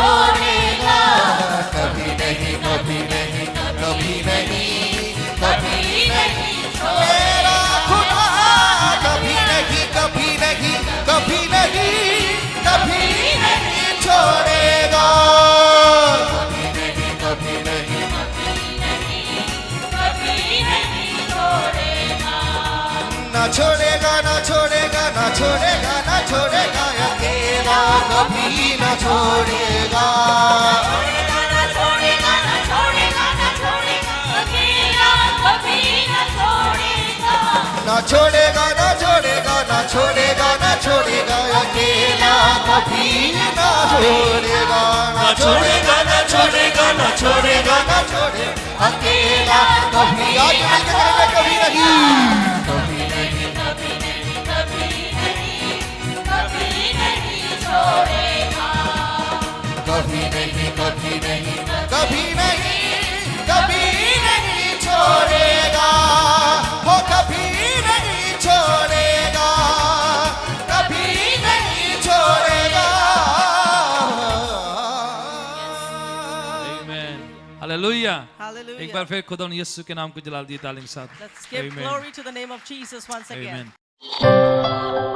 छोड़ेगा कभी नहीं कभी नहीं कभी नहीं कभी नहीं मेरा खुदा कभी नहीं कभी नहीं कभी नहीं कभी नहीं छोड़ेगा कभी नहीं कभी नहीं छोड़ेगा ना छोड़ेगा ना छोड़ेगा ना छोड़ेगा ना छोड़ेगा अकेला कभी ना छोड़ेगा ना छोड़ेगा ना छोड़ेगा ना छोड़ेगा अकेला कभी ना छोड़ेगा ना छोड़ेगा ना छोड़ेगा ना छोड़ेगा ना छोड़ेगा अकेला कभी ना छोड़ेगा ना छोड़ेगा ना छोड़ेगा ना छोड़ेगा ना छोड़े अकेला कभी आज मिलके कहेंगे कभी नहीं कभी नहीं कभी नहीं कभी नहीं कभी नहीं छोड़ेगा कभी नहीं कभी नहीं कभी नहीं कभी नहीं छोड़ेगा वो कभी नहीं छोड़ेगा कभी नहीं छोड़ेगा आमीन हालेलुया एक Hallelujah. बार फिर खुदा यीशु के नाम को जलाल दिए तालीम के साथ Let's give Amen. glory to the name of Jesus once again. Amen.